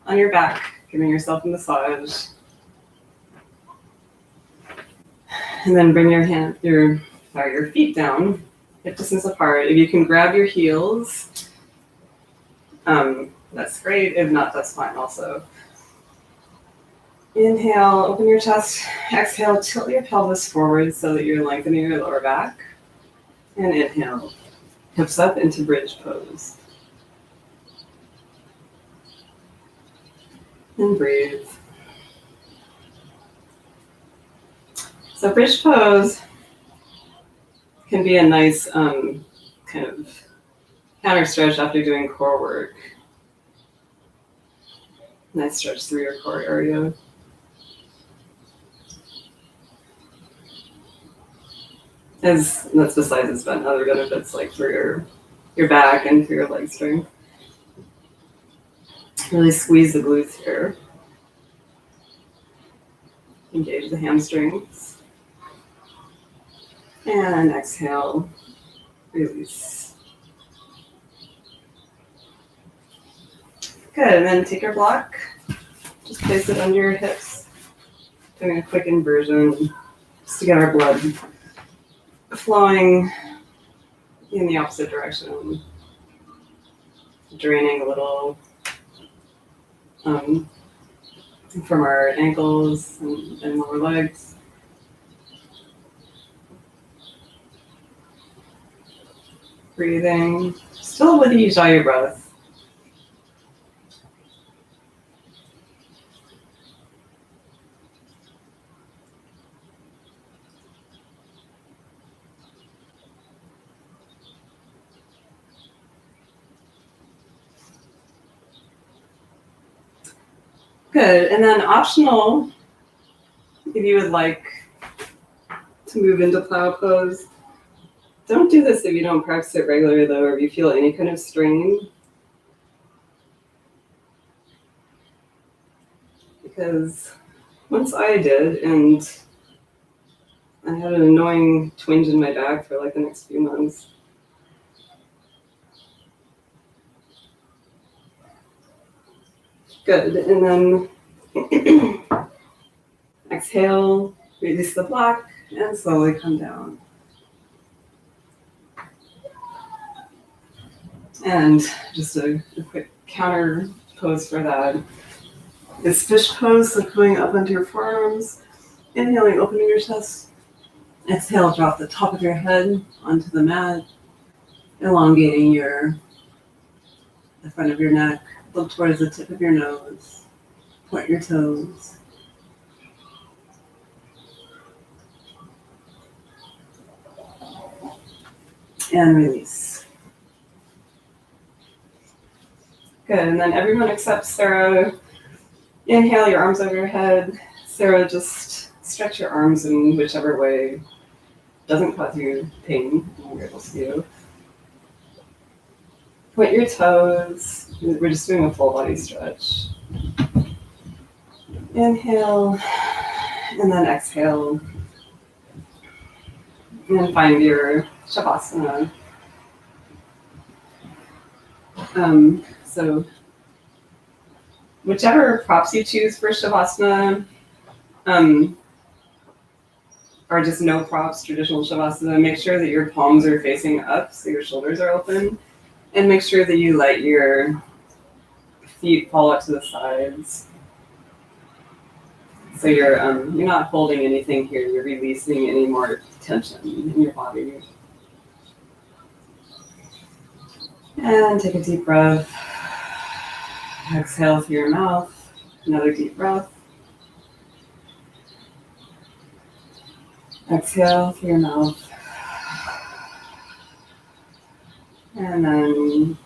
on your back, giving yourself a massage. And then bring your feet down, hip distance apart. If you can grab your heels, that's great. If not, that's fine also. Inhale, open your chest. Exhale, tilt your pelvis forward so that you're lengthening your lower back. And inhale, hips up into bridge pose. And breathe. So bridge pose can be a nice kind of counter stretch after doing core work. Nice stretch through your core area. That's besides its other benefits like for your back and for your leg strength. Really squeeze the glutes here. Engage the hamstrings. And exhale, release. Good, and then take your block, just place it under your hips. Doing a quick inversion, just to get our blood flowing in the opposite direction. Draining a little from our ankles and lower legs. breathing, still with each ujjayi breath. Good, and then optional, if you would like to move into plow pose. Don't do this if you don't practice it regularly though, or if you feel any kind of strain. Because once I did, and I had an annoying twinge in my back for like the next few months. Good, and then exhale, release the block, and slowly come down. And just a quick counter pose for that is fish pose, so going up onto your forearms, inhaling, opening your chest. Exhale, drop the top of your head onto the mat, elongating the front of your neck. Look towards the tip of your nose. Point your toes. And release. Good, and then everyone except Sarah, inhale your arms over your head. Sarah, just stretch your arms in whichever way doesn't cause you pain, and you're able to do. Point your toes. We're just doing a full body stretch. Inhale, and then exhale. And find your Shavasana. So whichever props you choose for Shavasana, or just no props, traditional Shavasana, make sure that your palms are facing up so your shoulders are open, and make sure that you let your feet fall up to the sides. So you're not holding anything here, you're releasing any more tension in your body. And take a deep breath. Exhale through your mouth. Another deep breath. Exhale through your mouth. And then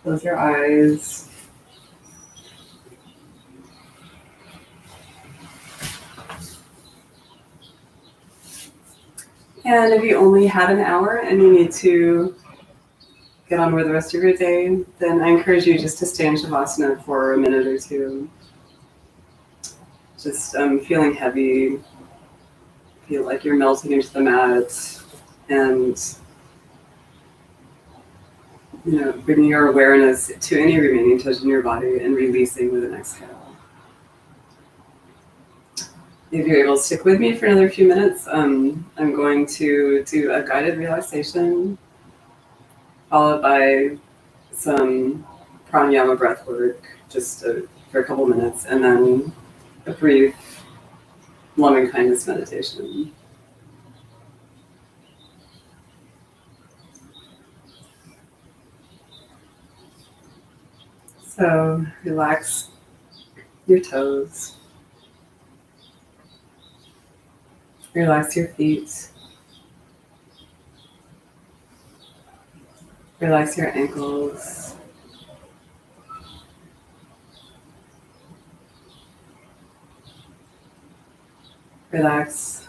close your eyes. And if you only had an hour and you need to get on with the rest of your day, then I encourage you just to stay in Shavasana for a minute or two. Just feeling heavy, feel like you're melting into the mat, and bringing your awareness to any remaining tension in your body and releasing with an exhale. If you're able to stick with me for another few minutes, I'm going to do a guided relaxation, followed by some pranayama breath work, just for a couple minutes, and then a brief loving kindness meditation. So relax your toes. Relax your feet. Relax your ankles. Relax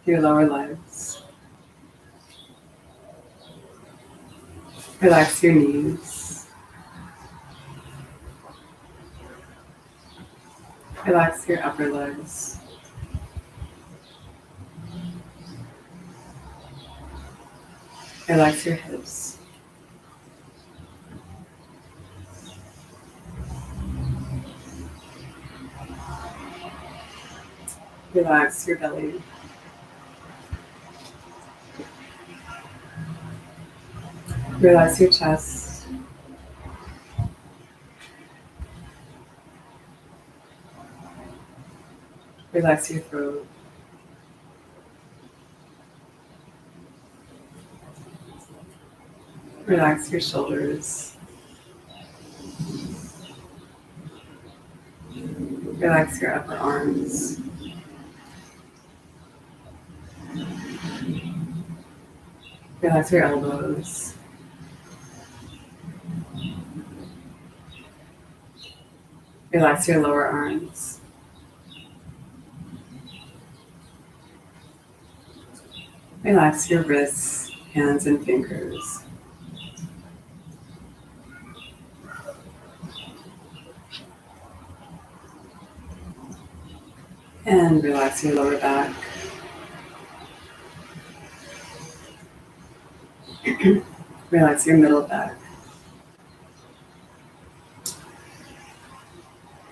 your lower legs. Relax your knees. Relax your upper legs. Relax your hips. Relax your belly. Relax your chest. Relax your throat. Relax your shoulders. Relax your upper arms. Relax your elbows. Relax your lower arms. Relax your wrists, hands, and fingers. And relax your lower back. Relax your middle back.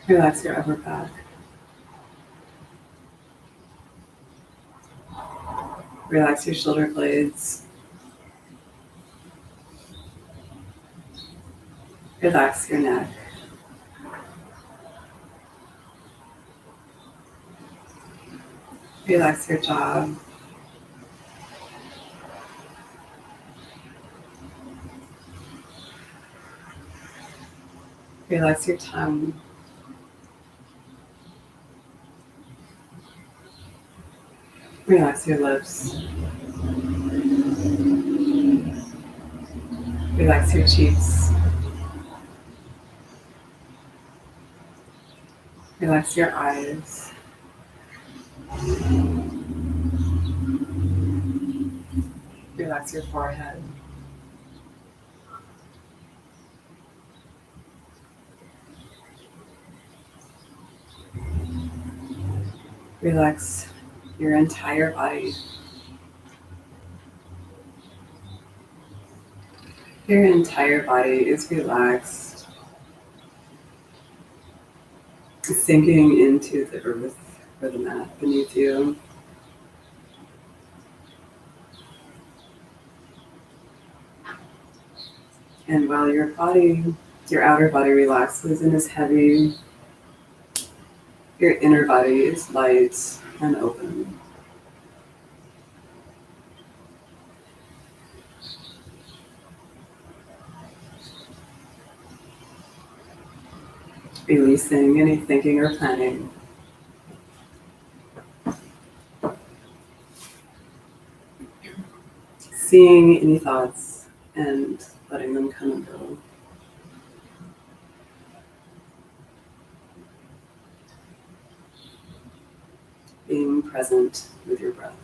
Relax your upper back. Relax your shoulder blades. Relax your neck. Relax your jaw. Relax your tongue. Relax your lips. Relax your cheeks. Relax your eyes. Relax your forehead. Relax your entire body. Your entire body is relaxed, sinking into the earth or the mat beneath you. And while your outer body relaxes and is heavy, your inner body is light and open. Releasing any thinking or planning. Seeing any thoughts and letting them come and go. Being present with your breath.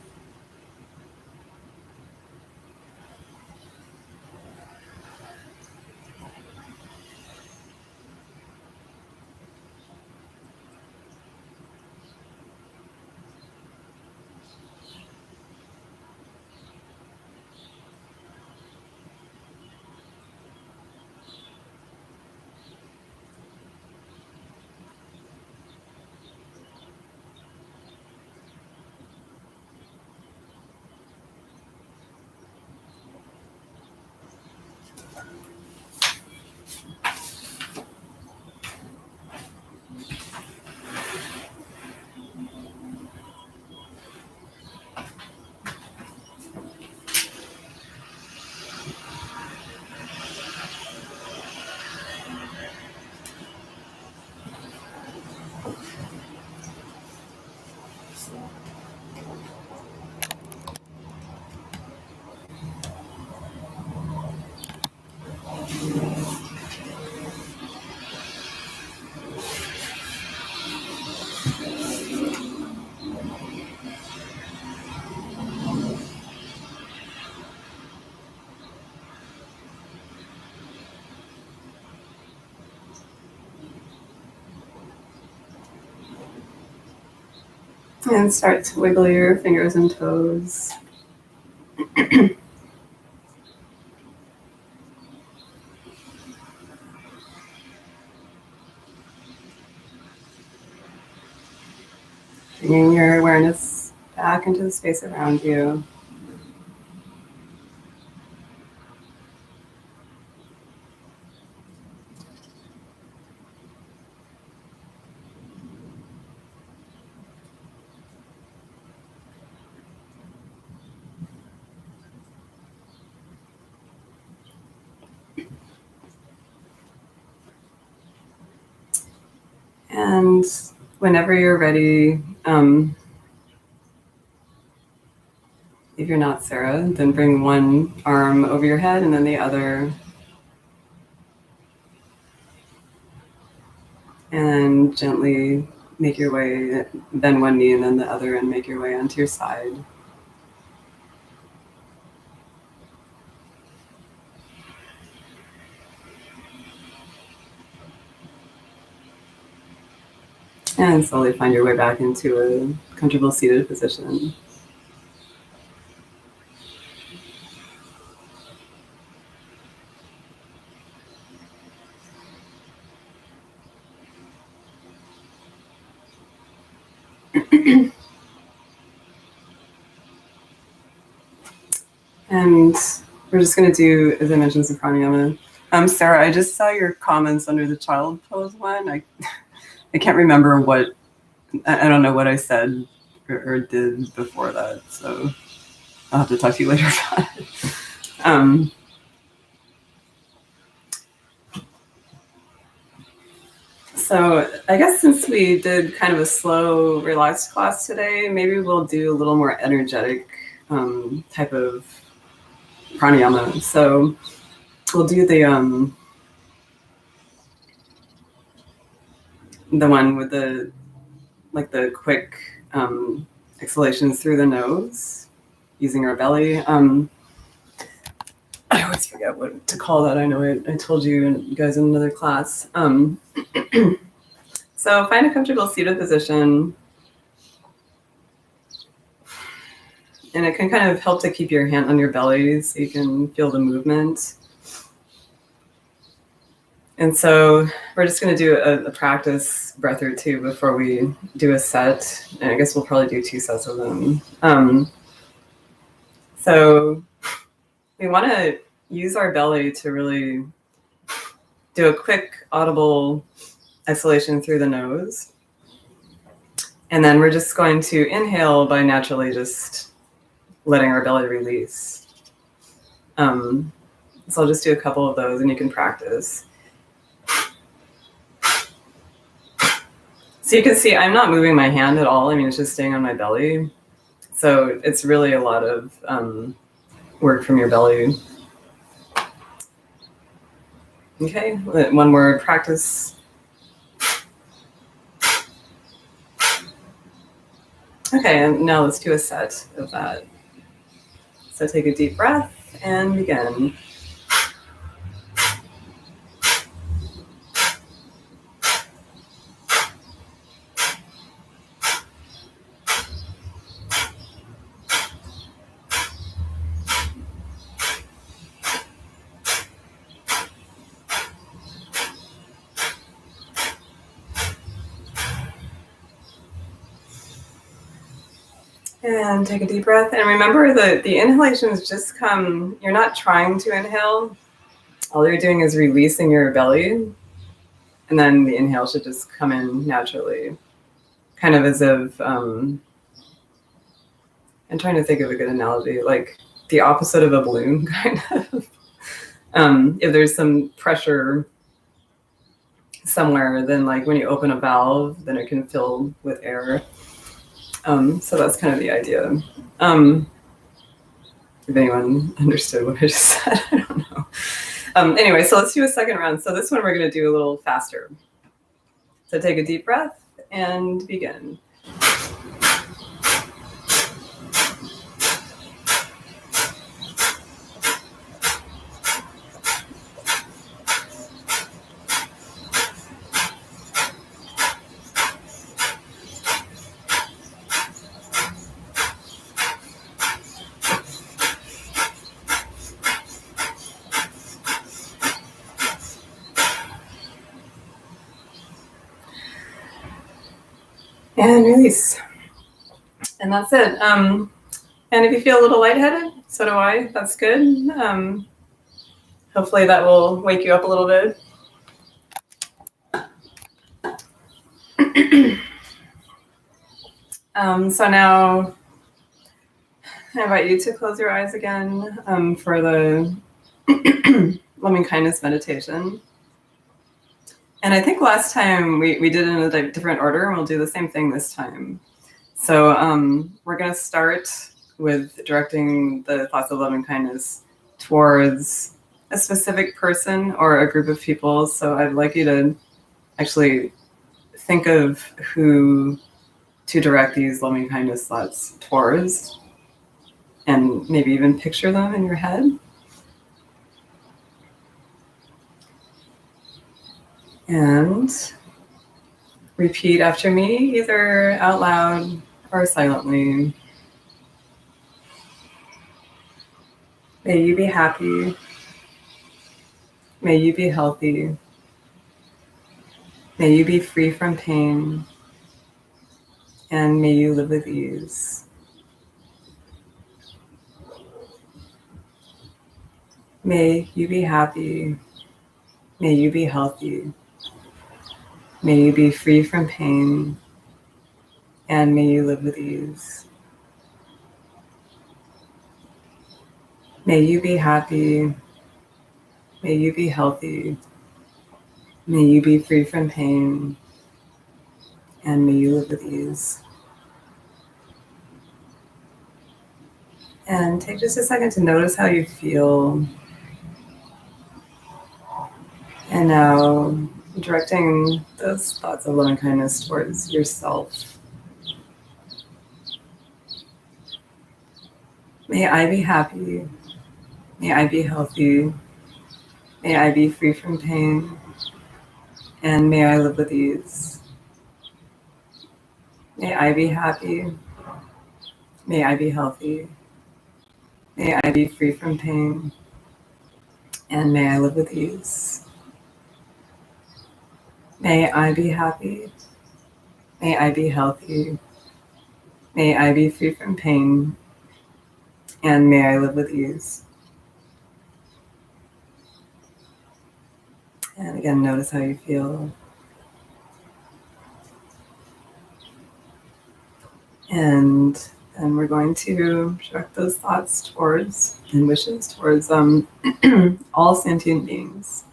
And start to wiggle your fingers and toes. Bringing your awareness back into the space around you. And whenever you're ready, if you're not Sarah, then bring one arm over your head and then the other. And gently make your way, bend one knee and then the other, and make your way onto your side. And slowly find your way back into a comfortable seated position. And we're just going to do, as I mentioned, some pranayama. Sarah, I just saw your comments under the child pose one. I can't remember what, I don't know what I said or did before that, so I'll have to talk to you later about it. So I guess since we did kind of a slow, relaxed class today, maybe we'll do a little more energetic type of pranayama. So we'll do the one with the quick exhalations through the nose, using our belly. I always forget what to call that. I know I told you guys in another class. So find a comfortable seated position. And it can kind of help to keep your hand on your belly so you can feel the movement. And so we're just going to do a practice breath or two before we do a set. And I guess we'll probably do 2 sets of them. So we want to use our belly to really do a quick audible exhalation through the nose. And then we're just going to inhale by naturally just letting our belly release. So I'll just do a couple of those and you can practice. So you can see I'm not moving my hand at all. I mean, it's just staying on my belly. So it's really a lot of work from your belly. Okay, one more practice. Okay, and now let's do a set of that. So take a deep breath and begin. And take a deep breath. And remember that the inhalations just come, you're not trying to inhale. All you're doing is releasing your belly. And then the inhale should just come in naturally. Kind of as if, I'm trying to think of a good analogy, like the opposite of a balloon, kind of. If there's some pressure somewhere, then like when you open a valve, then it can fill with air. So that's kind of the idea. If anyone understood what I just said, I don't know. Anyway, so let's do a second round. So this one we're going to do a little faster. So take a deep breath and begin. And release. And that's it. And if you feel a little lightheaded, so do I. That's good. Hopefully that will wake you up a little bit. So now I invite you to close your eyes again for the loving kindness meditation. And I think last time we did it in a different order, and we'll do the same thing this time. So we're going to start with directing the thoughts of love and kindness towards a specific person or a group of people. So I'd like you to actually think of who to direct these loving kindness thoughts towards, and maybe even picture them in your head. And repeat after me, either out loud or silently. May you be happy. May you be healthy. May you be free from pain. And may you live with ease. May you be happy. May you be healthy. May you be free from pain. And may you live with ease. May you be happy. May you be healthy. May you be free from pain. And may you live with ease. And take just a second to notice how you feel. And now directing those thoughts of love and kindness towards yourself. May I be happy. May I be healthy. May I be free from pain. And may I live with ease. May I be happy. May I be healthy. May I be free from pain. And may I live with ease. May I be happy. May I be healthy. May I be free from pain. And may I live with ease. And again, notice how you feel. And then we're going to direct those thoughts towards and wishes towards all sentient beings.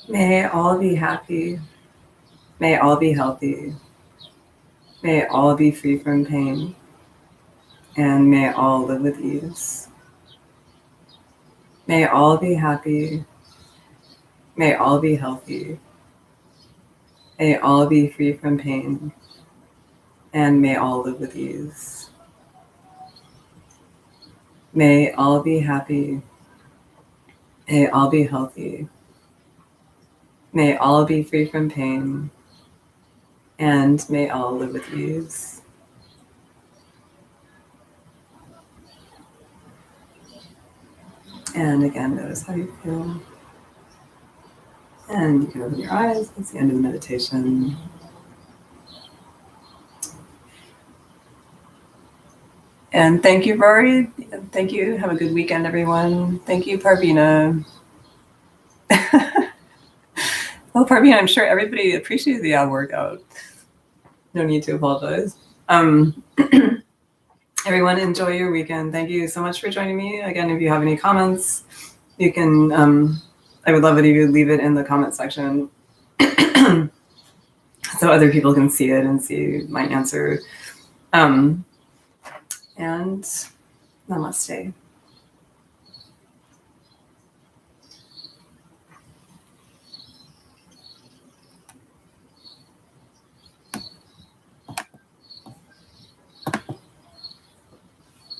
May all be happy. May all be healthy. May all be free from pain. And may all live with ease. May all be happy. May all be healthy. May all be free from pain. And may all live with ease. May all be happy. May all be healthy. May all be free from pain. And may all live with ease. And again, notice how you feel. And you can open your eyes. That's the end of the meditation. And thank you, Rory. Thank you. Have a good weekend, everyone. Thank you, Parvina. Well, Parvina, I'm sure everybody appreciated the ab workout. No need to apologize. Everyone, enjoy your weekend. Thank you so much for joining me. Again, if you have any comments, you can, I would love it if you leave it in the comment section so other people can see it and see my answer. And namaste.